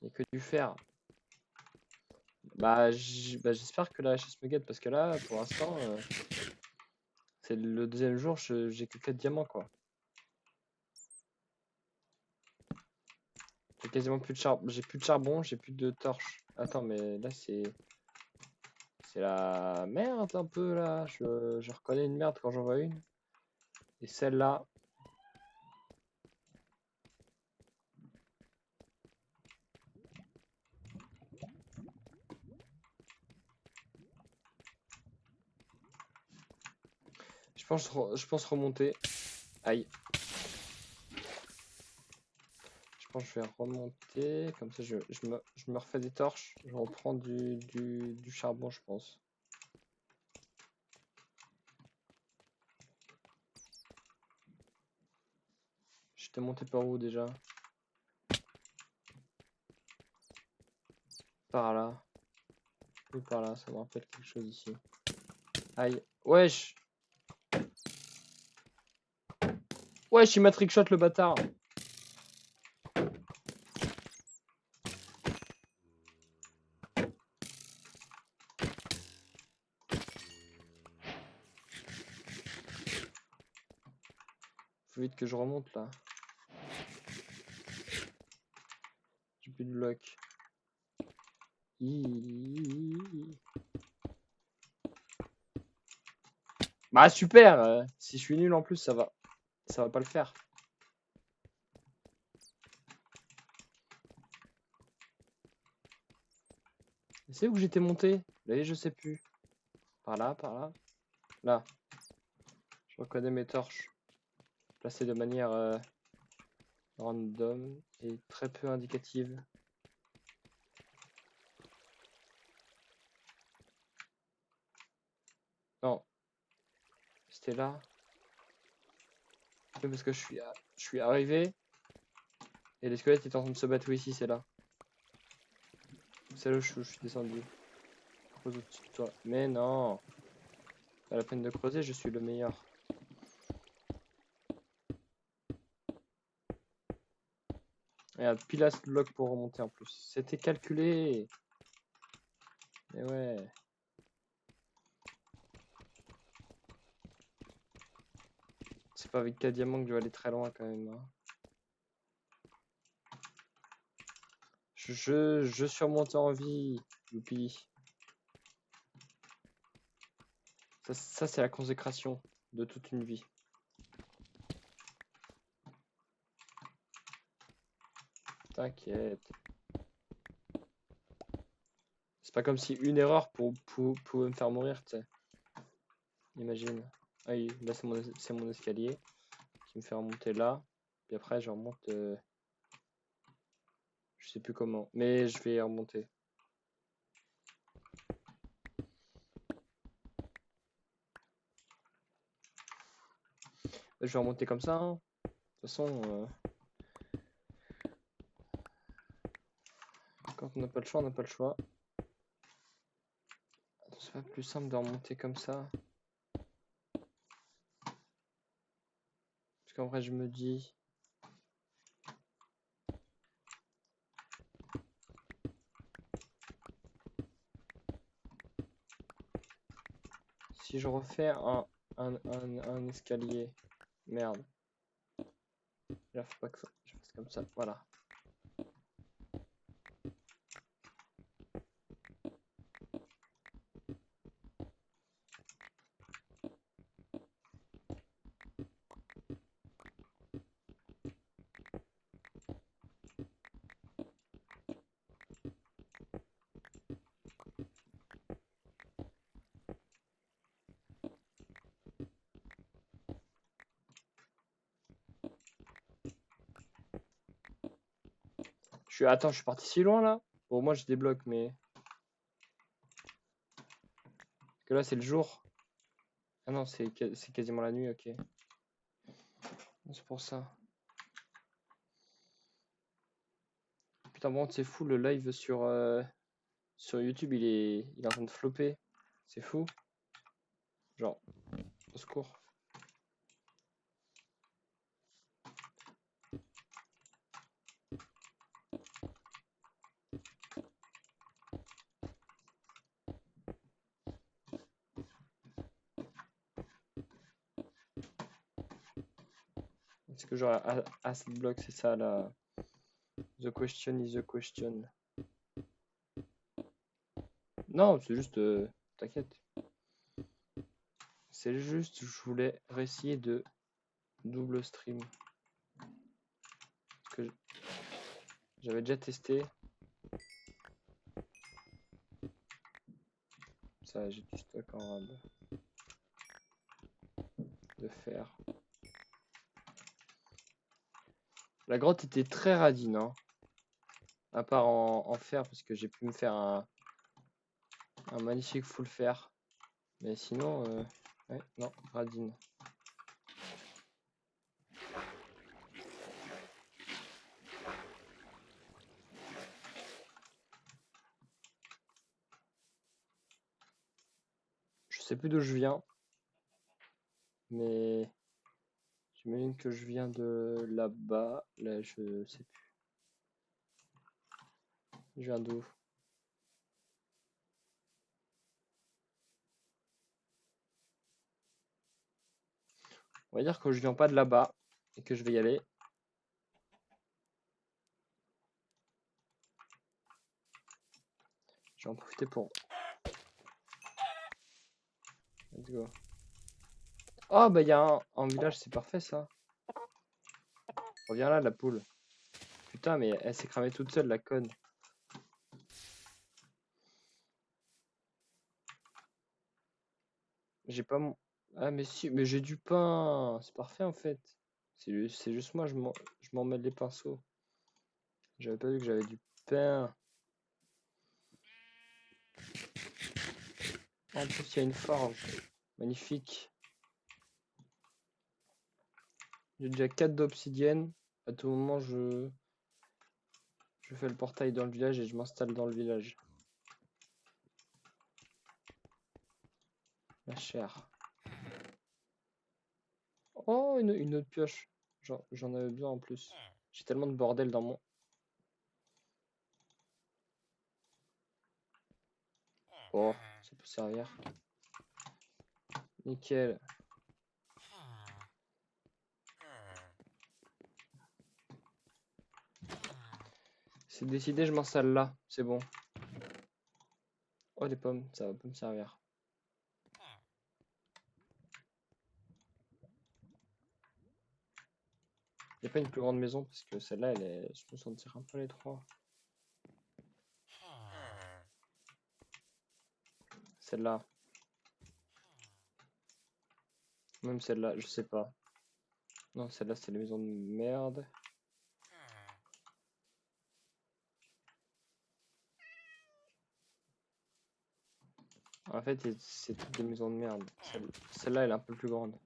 Y a que du fer. Bah j'espère que la chasse me guette parce que là pour l'instant c'est le deuxième jour, j'ai que 4 diamants quoi. J'ai quasiment plus de charbon, j'ai plus de charbon, j'ai plus de torches. Attends mais là c'est la merde un peu là. Je reconnais une merde quand j'en vois une. Et celle-là. Je pense remonter. Aïe. Je pense que je vais remonter. Comme ça je me refais des torches. Je reprends du charbon je pense. J'étais monté par où déjà? Par là. Oui par là, ça me rappelle quelque chose ici. Aïe. Wesh. Wesh, il m'a trickshot le bâtard. Faut vite que je remonte là. J'ai plus de blocs. Bah super. Si je suis nul en plus, ça va pas le faire. C'est où que j'étais monté? Là, je sais plus. Par là, par là. Là. Je reconnais mes torches. Placées de manière random et très peu indicative. Non. C'était là. Oui, parce que je suis arrivé. Et les squelettes étaient en train de se battre. Oui, ici, c'est là. C'est là où je suis descendu. Creuse au-dessus de toi. Mais non. Pas la peine de creuser, je suis le meilleur. Regarde, pilasse bloc pour remonter en plus. C'était calculé. Mais ouais. C'est pas avec 4 diamants que je vais aller très loin quand même. Hein. Je suis remonté en vie. Youpi. Ça c'est la consécration de toute une vie. T'inquiète. C'est pas comme si une erreur pouvait me faire mourir, tu sais. Imagine. Ah oui, là c'est mon escalier qui me fait remonter là. Puis après je remonte. Je sais plus comment. Mais je vais remonter. Je vais remonter comme ça. Hein. De toute façon, quand on n'a pas le choix, on n'a pas le choix. C'est pas plus simple de remonter comme ça. Parce qu'en vrai, je me dis. Si je refais un escalier. Merde. Là, faut pas que je fasse comme ça. Voilà. Attends, je suis parti si loin là. Bon, moi je débloque, mais. Parce que là, c'est le jour. Ah non, c'est quasiment la nuit, ok. C'est pour ça. Putain, bon, c'est fou, le live sur YouTube, il est en train de flopper. C'est fou. Genre, au secours. Est-ce que genre, acid block, c'est ça là? The question is the question. Non, c'est juste. T'inquiète. C'est juste, je voulais essayer de double stream. Parce que j'avais déjà testé. Ça, j'ai du stock en rab. De fer. La grotte était très radine, hein. À part en fer, parce que j'ai pu me faire un magnifique full fer. Mais sinon, ouais, non, radine. Je sais plus d'où je viens. Mais j'imagine que je viens de là-bas. Là, je sais plus. Je viens d'où? On va dire que je viens pas de là-bas et que je vais y aller. Je vais en profiter pour. Let's go. Oh, bah, il y a un village, c'est parfait ça. Reviens là, la poule. Putain, mais elle s'est cramée toute seule, la conne. J'ai pas mon. Ah, mais si, mais j'ai du pain. C'est parfait en fait. C'est juste moi, je m'en mêle les pinceaux. J'avais pas vu que j'avais du pain. En plus, il y a une forge. Magnifique. J'ai déjà 4 d'obsidienne. À tout moment, je fais le portail dans le village et je m'installe dans le village. Ma chère. Oh, une autre pioche. J'en avais besoin en plus. J'ai tellement de bordel dans mon. Bon, ça peut servir. Nickel. C'est décidé, je m'installe là. C'est bon. Oh, les pommes, ça va pas me servir. Il n'y a pas une plus grande maison parce que celle-là, je me sentir un peu à l'étroit. Celle-là. Même celle-là, je sais pas. Non, celle-là, c'est la maison de merde. En fait, c'est toutes des maisons de merde. Celle-là, elle est un peu plus grande.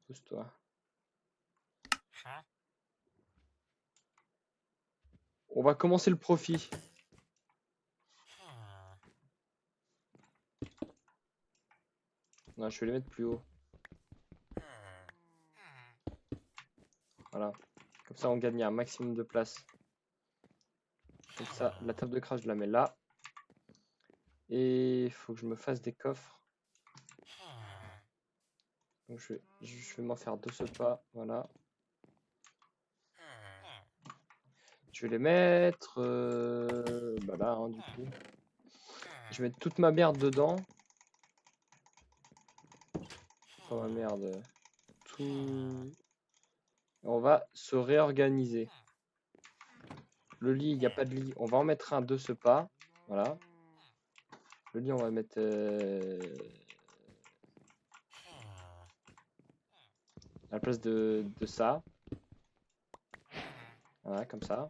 Pousse-toi. On va commencer le profit. Non, je vais les mettre plus haut. Voilà. Comme ça, on gagne un maximum de place. Comme ça, la table de crash, je la mets là. Et il faut que je me fasse des coffres. Donc, je vais m'en faire de ce pas. Voilà. Je vais les mettre bah là, hein, du coup. Je vais mettre toute ma merde dedans. Enfin, ma merde. Tout. On va se réorganiser. Le lit, il n'y a pas de lit. On va en mettre un de ce pas. Voilà. Le lit, on va mettre à la place de ça. Voilà, comme ça.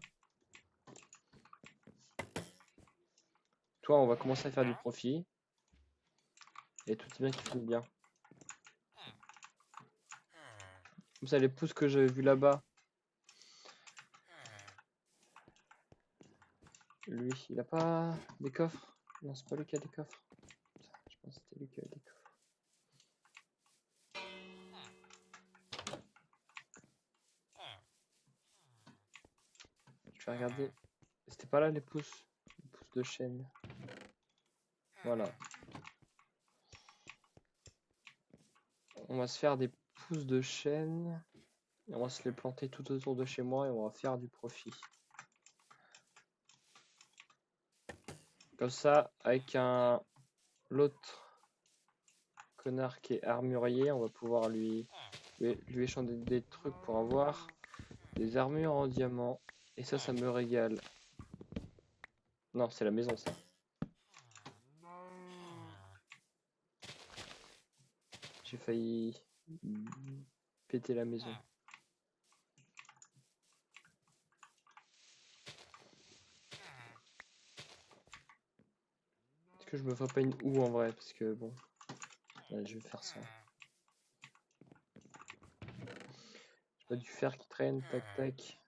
Toi, on va commencer à faire du profit. Et tout est bien qui finit bien. Comme ça, les pouces que j'avais vus là-bas. Lui, il a pas des coffres? Non, c'est pas lui qui a des coffres. Je pense que c'était lui qui avait des coffres. Je vais regarder. C'était pas là les pouces? Les pouces de chêne. Voilà. On va se faire des pousses de chêne. Et on va se les planter tout autour de chez moi et on va faire du profit. Comme ça, avec l'autre connard qui est armurier, on va pouvoir lui échanger des trucs pour avoir des armures en diamant. Et ça me régale. Non, c'est la maison, ça. J'ai failli péter la maison. Est-ce que je me ferais pas une houe en vrai? Parce que bon, ouais, je vais faire ça. J'ai pas du fer qui traîne, tac tac.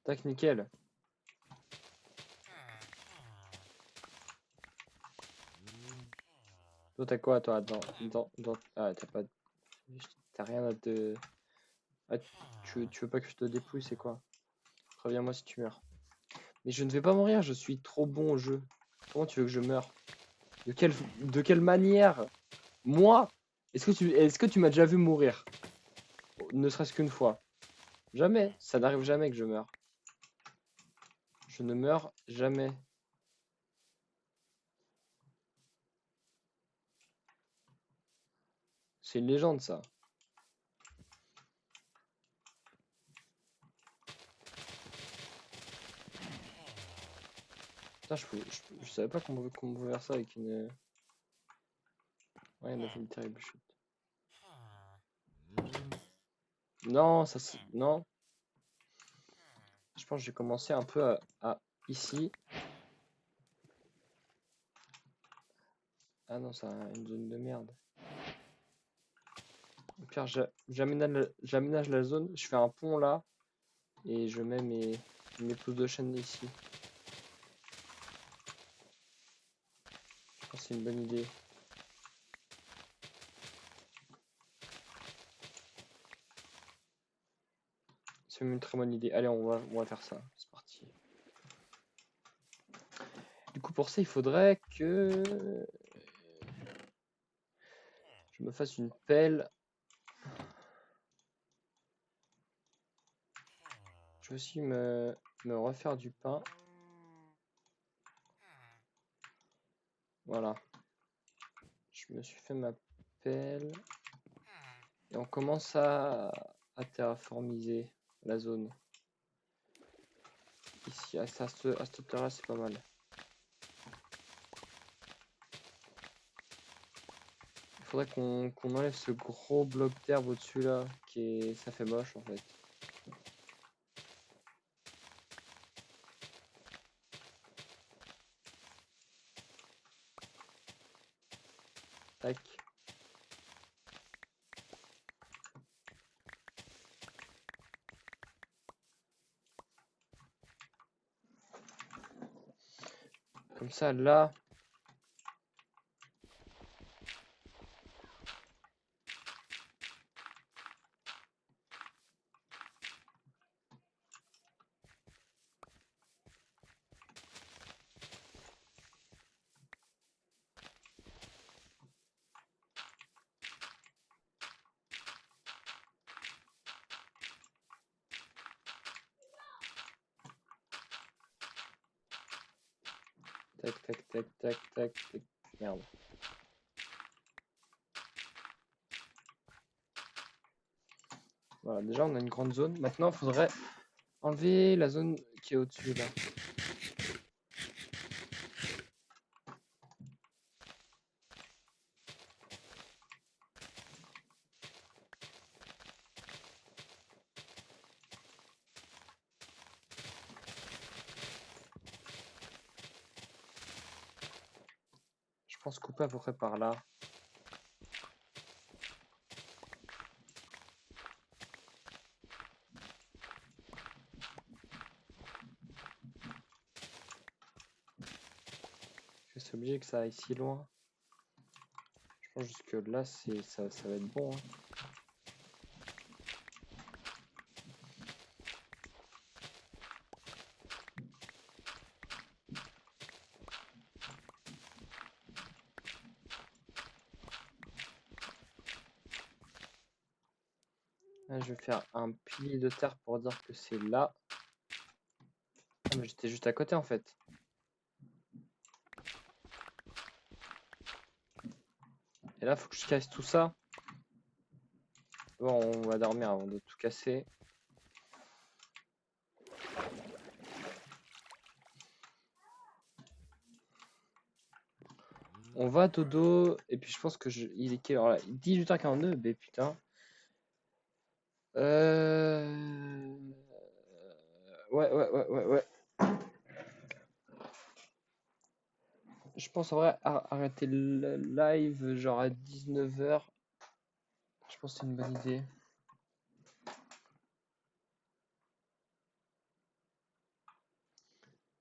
Tac, nickel. Toi, t'as quoi, toi, Ah, t'as rien à te... Ah, tu veux pas que je te dépouille, c'est quoi? Préviens-moi si tu meurs. Mais je ne vais pas mourir, je suis trop bon au jeu. Comment tu veux que je meure? De quelle manière? Moi? Est-ce que tu m'as déjà vu mourir? Ne serait-ce qu'une fois. Jamais. Ça n'arrive jamais que je meure. Je ne meurs jamais. C'est une légende, ça. Putain, je savais pas qu'on pouvait faire ça avec une... Ouais, il a fait une terrible chute. Non, non. Je pense que j'ai commencé un peu à ici. Ah non, c'est une zone de merde. Au pire, j'aménage la zone. Je fais un pont là. Et je mets mes pousses de chêne ici. Je pense que c'est une bonne idée. c'est une très bonne idée. Allez, on va faire ça. C'est parti. Du coup, pour ça, il faudrait que je me fasse une pelle. Je vais aussi me refaire du pain. Voilà. Je me suis fait ma pelle. Et on commence à terraformiser la zone. Ici, à cette hauteur-là, c'est pas mal. Il faudrait qu'on enlève ce gros bloc d'herbe au-dessus là, ça fait moche en fait. Tac. Comme ça, là. Tac, tac, tac, tac, tac, tac. Merde. Voilà, déjà on a une grande zone. Maintenant, il faudrait enlever la zone qui est au-dessus là. Je pense couper à peu près par là. Je suis obligé que ça aille si loin. Je pense jusque là, ça va être bon. Hein. Là, je vais faire un pilier de terre pour dire que c'est là. Ah, mais j'étais juste à côté en fait. Et là, faut que je casse tout ça. Bon, on va dormir avant de tout casser. On va dodo. Et puis je pense que il est quelle heure là? 18h42, mais putain. Ouais. Je pense en vrai arrêter le live genre à 19h. Je pense que c'est une bonne idée.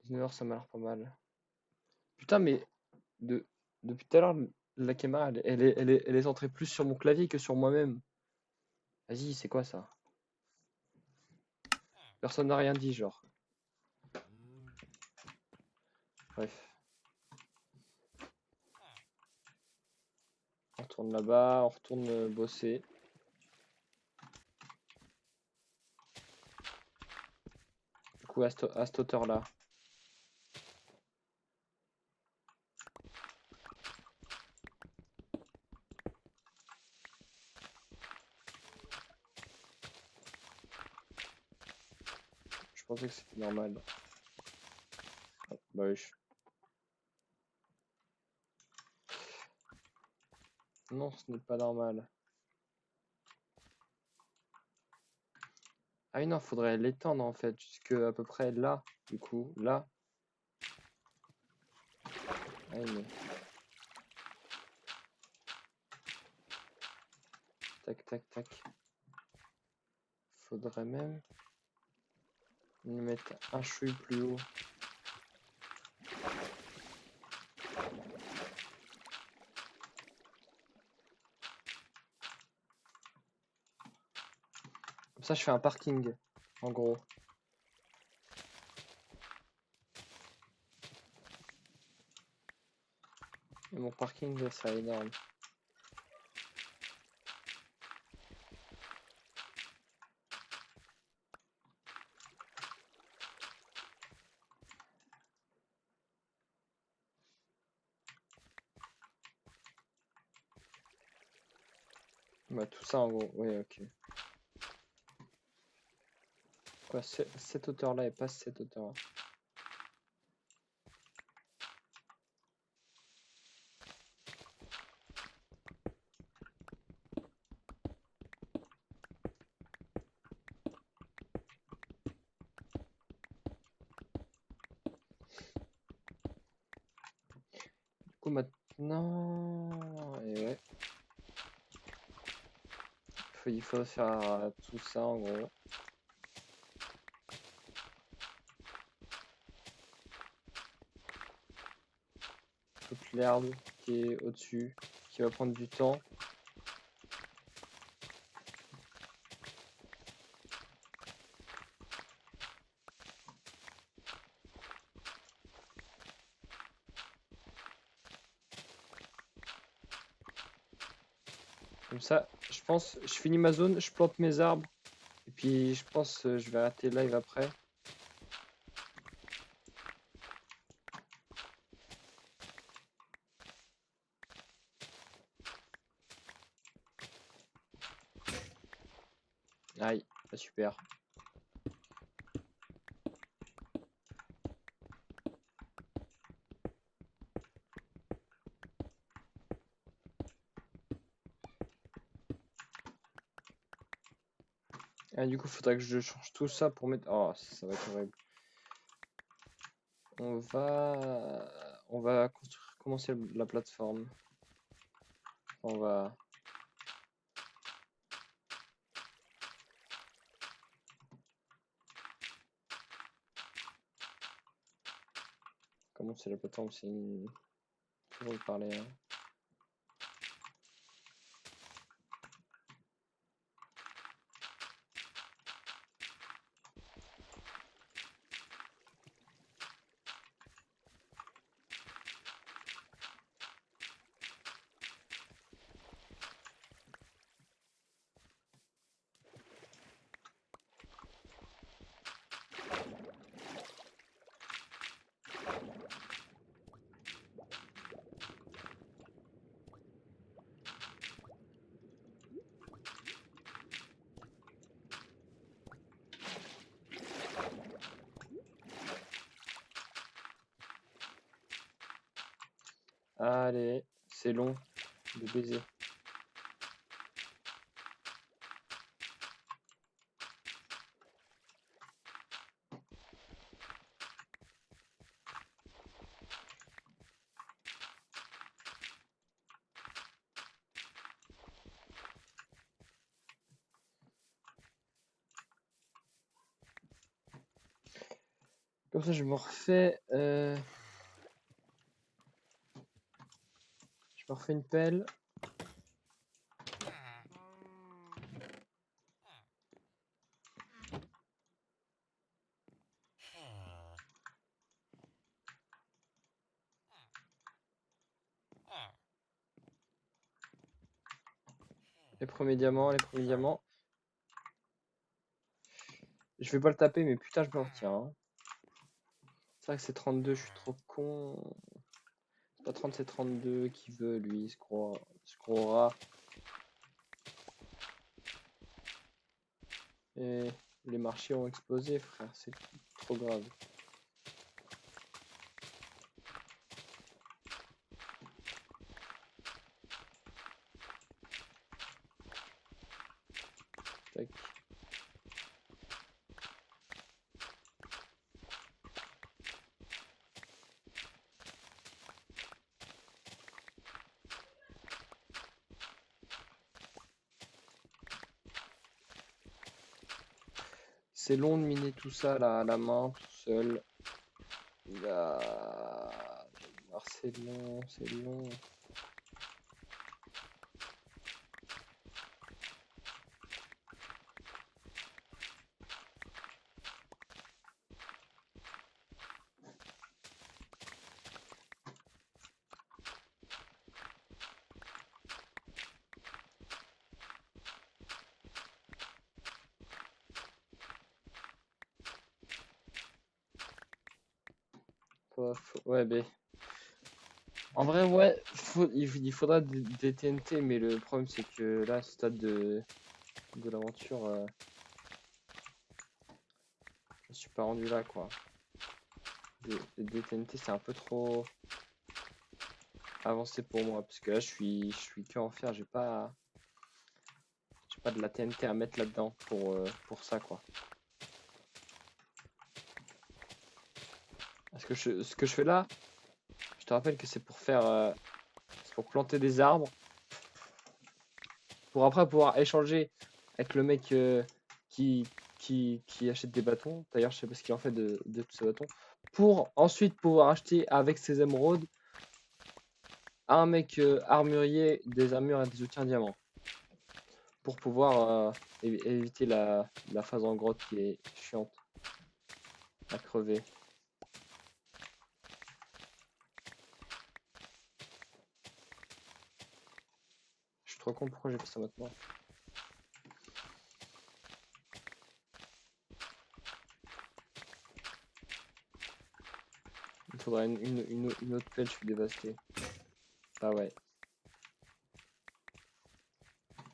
19h ça m'a l'air pas mal. Putain mais depuis tout à l'heure la caméra elle est centrée plus sur mon clavier que sur moi-même. Vas-y c'est quoi ça? Personne n'a rien dit genre. Bref. On retourne là-bas, on retourne bosser. Du coup à cette hauteur là. Je pensais que c'était normal. Ah, bah oui. Non, ce n'est pas normal. Ah oui, non, faudrait l'étendre en fait, jusque à peu près là, du coup, là. Ah oui, mais... Tac, tac, tac. Faudrait même le mettre un chouï plus haut. Comme ça, je fais un parking. En gros. Et mon parking, ça sera énorme. Bah, tout ça en gros. Oui, ok. Quoi, cette hauteur-là et pas cette hauteur-là. Du coup, maintenant. Et ouais. Il faut faire tout ça en gros. Toute l'herbe qui est au-dessus, qui va prendre du temps. Comme ça, je pense, je finis ma zone, je plante mes arbres. Et puis, je pense, je vais arrêter le live après. Aïe, pas super. Ah, du coup, faudrait que je change tout ça pour mettre. Oh, ça va être horrible. On va commencer la plateforme. On va. Commencer la plateforme, c'est une. Toujours de parler. Hein. Allez, c'est long de baiser. Comme ça, je me refais. Je me refais une pelle. Les premiers diamants, les premiers diamants. Je vais pas le taper, mais putain, je me retiens. Hein. C'est vrai que c'est 32, je suis trop con. C'est pas 30, c'est 32 qui veut, lui, il se croira. Et les marchés ont explosé, frère, c'est trop grave. Tac. C'est long de miner tout ça là, à la main, tout seul. C'est long, c'est long. Ouais, mais en vrai, ouais, il faudra des TNT, mais le problème c'est que là, à ce stade de l'aventure, je suis pas rendu là, quoi. Des TNT, c'est un peu trop avancé pour moi, parce que là, je suis que en fer, j'ai pas de la TNT à mettre là-dedans pour ça, quoi. Parce que ce que je fais là, je te rappelle que c'est pour faire, c'est pour planter des arbres, pour après pouvoir échanger avec le mec qui achète des bâtons. D'ailleurs, je sais pas ce qu'il en fait de tous ces bâtons. Pour ensuite pouvoir acheter avec ces émeraudes à un mec armurier des armures et des outils en diamant. Pour pouvoir éviter la phase en grotte qui est chiante à crever. Je suis trop con, pourquoi j'ai fait ça maintenant? Il faudrait une autre pelle, je suis dévasté. Ah ouais.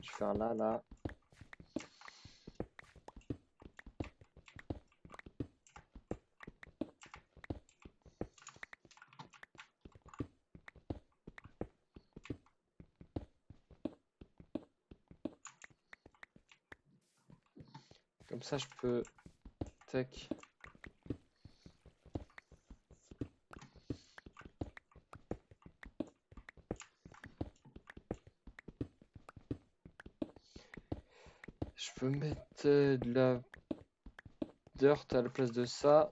Je vais faire là. Comme ça, je peux... Tac. Je peux mettre de la dirt à la place de ça.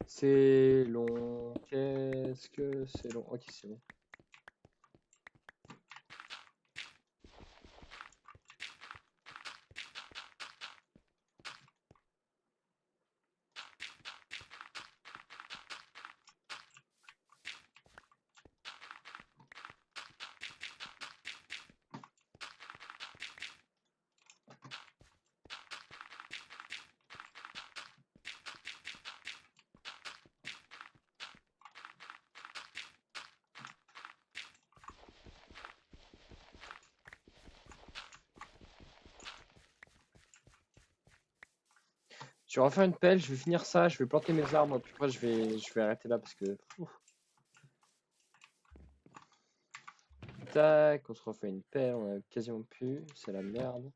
C'est long. Qu'est-ce que c'est long? Ok, c'est bon. Je vais refaire une pelle, je vais finir ça, je vais planter mes arbres, puis après je vais arrêter là parce que... Tac, on se refait une pelle, on a quasiment plus, c'est la merde.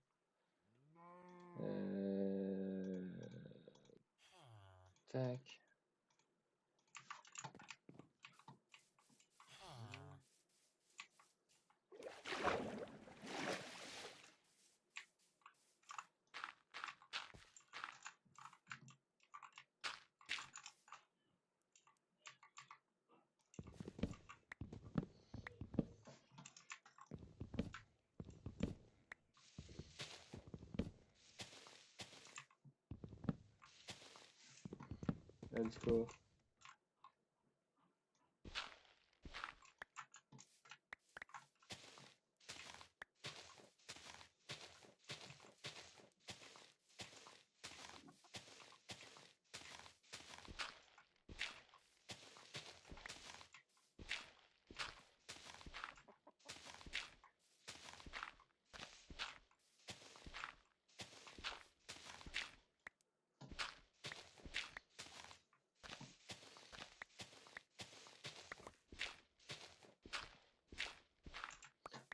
Tac. Let's go.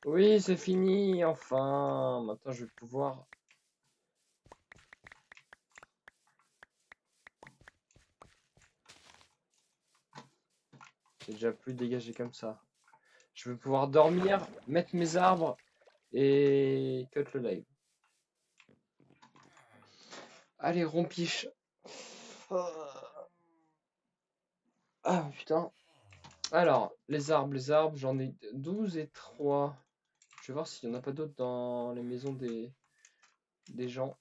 Oui, c'est fini, enfin. Maintenant, je vais pouvoir... C'est déjà plus dégagé comme ça. Je vais pouvoir dormir, mettre mes arbres et cut le live. Allez, rompiche. Ah putain. Alors, les arbres, j'en ai 12 et 3. Je vais voir s'il n'y en a pas d'autres dans les maisons des gens.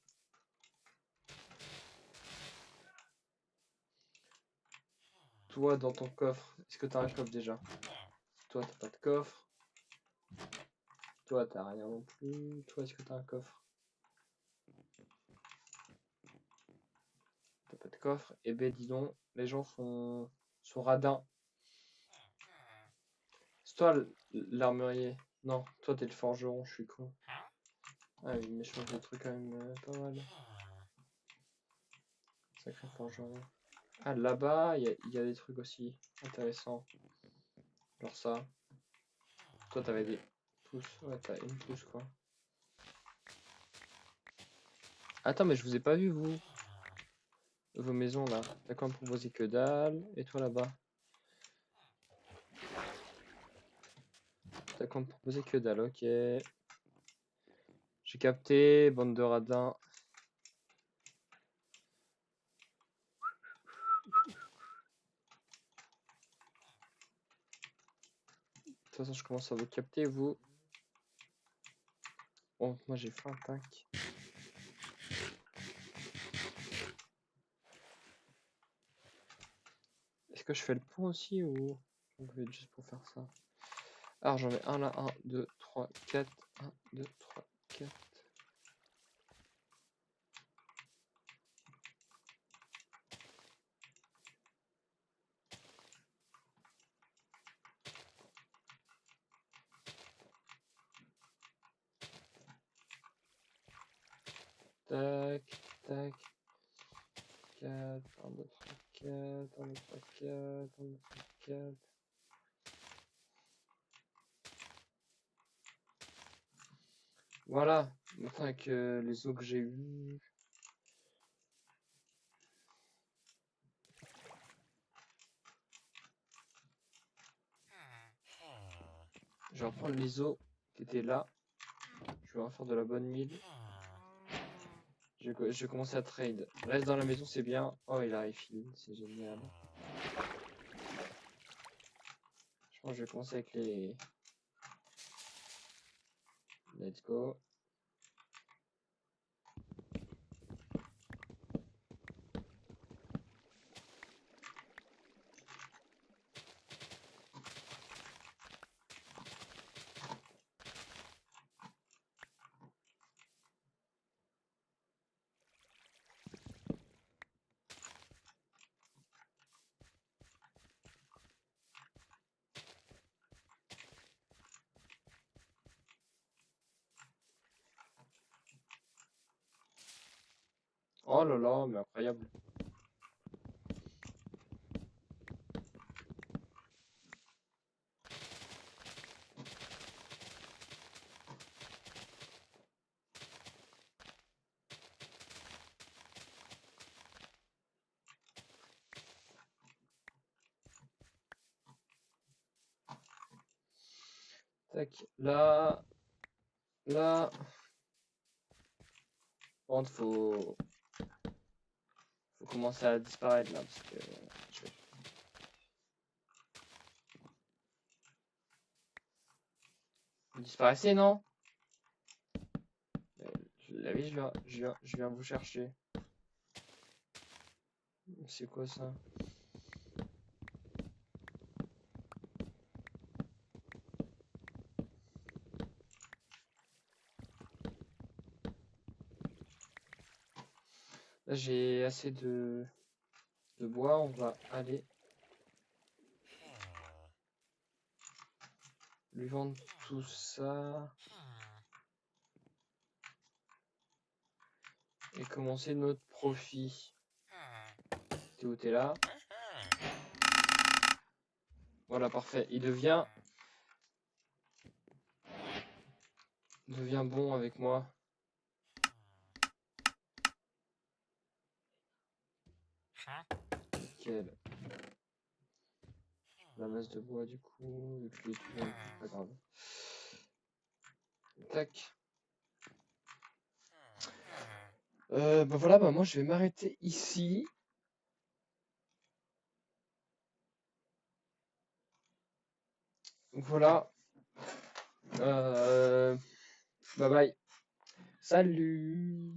Toi, dans ton coffre, est-ce que t'as un coffre déjà? Toi, t'as pas de coffre. Toi, t'as rien non plus. Toi, est-ce que t'as un coffre? T'as pas de coffre. Eh ben, dis donc, les gens sont radins. C'est toi l'armurier. Non, toi, t'es le forgeron, je suis con. Ah, il m'échange des trucs quand même pas mal. Sacré forgeron. Ah, là-bas, il y a des trucs aussi intéressants. Genre ça. Toi, t'avais des pousses. Ouais, t'as une pousse, quoi. Attends, mais je vous ai pas vu, vous. Vos maisons, là. T'as quoi me proposer que dalle. Et toi, là-bas. T'as quoi me proposer que dalle, ok. J'ai capté, bande de radins. De toute façon, je commence à vous capter, vous. Bon, moi, j'ai faim, tac. Est-ce que je fais le pont aussi ou je vais juste pour faire ça? Alors j'en ai un là, 1, 2, 3, 4, 1, 2, 3, 4. Tac, tac. 4, 1, 2, 3, 4, 1, 2, 3, 4, 1, 2, 3, 4. Voilà, maintenant avec les os que j'ai eu. Je vais reprendre les os qui étaient là. Je vais en faire de la bonne mine. Je vais commencer à trade. Reste dans la maison, c'est bien. Oh, il a refill, c'est génial. Je pense que je vais commencer avec les. Let's go. Oh là là, mais incroyable. Tac, là. Là. Bon, faut commencer à disparaître là parce que vous disparaissez, non? La vie, je viens vous chercher. C'est quoi ça? Là, j'ai assez de bois. On va aller lui vendre tout ça et commencer notre profit. T'es où? T'es là? Voilà, parfait. Il devient bon avec moi. Nickel. La masse de bois du coup, vu que je l'ai tué, pas grave. Tac. Bah voilà, bah moi je vais m'arrêter ici. Voilà. Bye bye. Salut.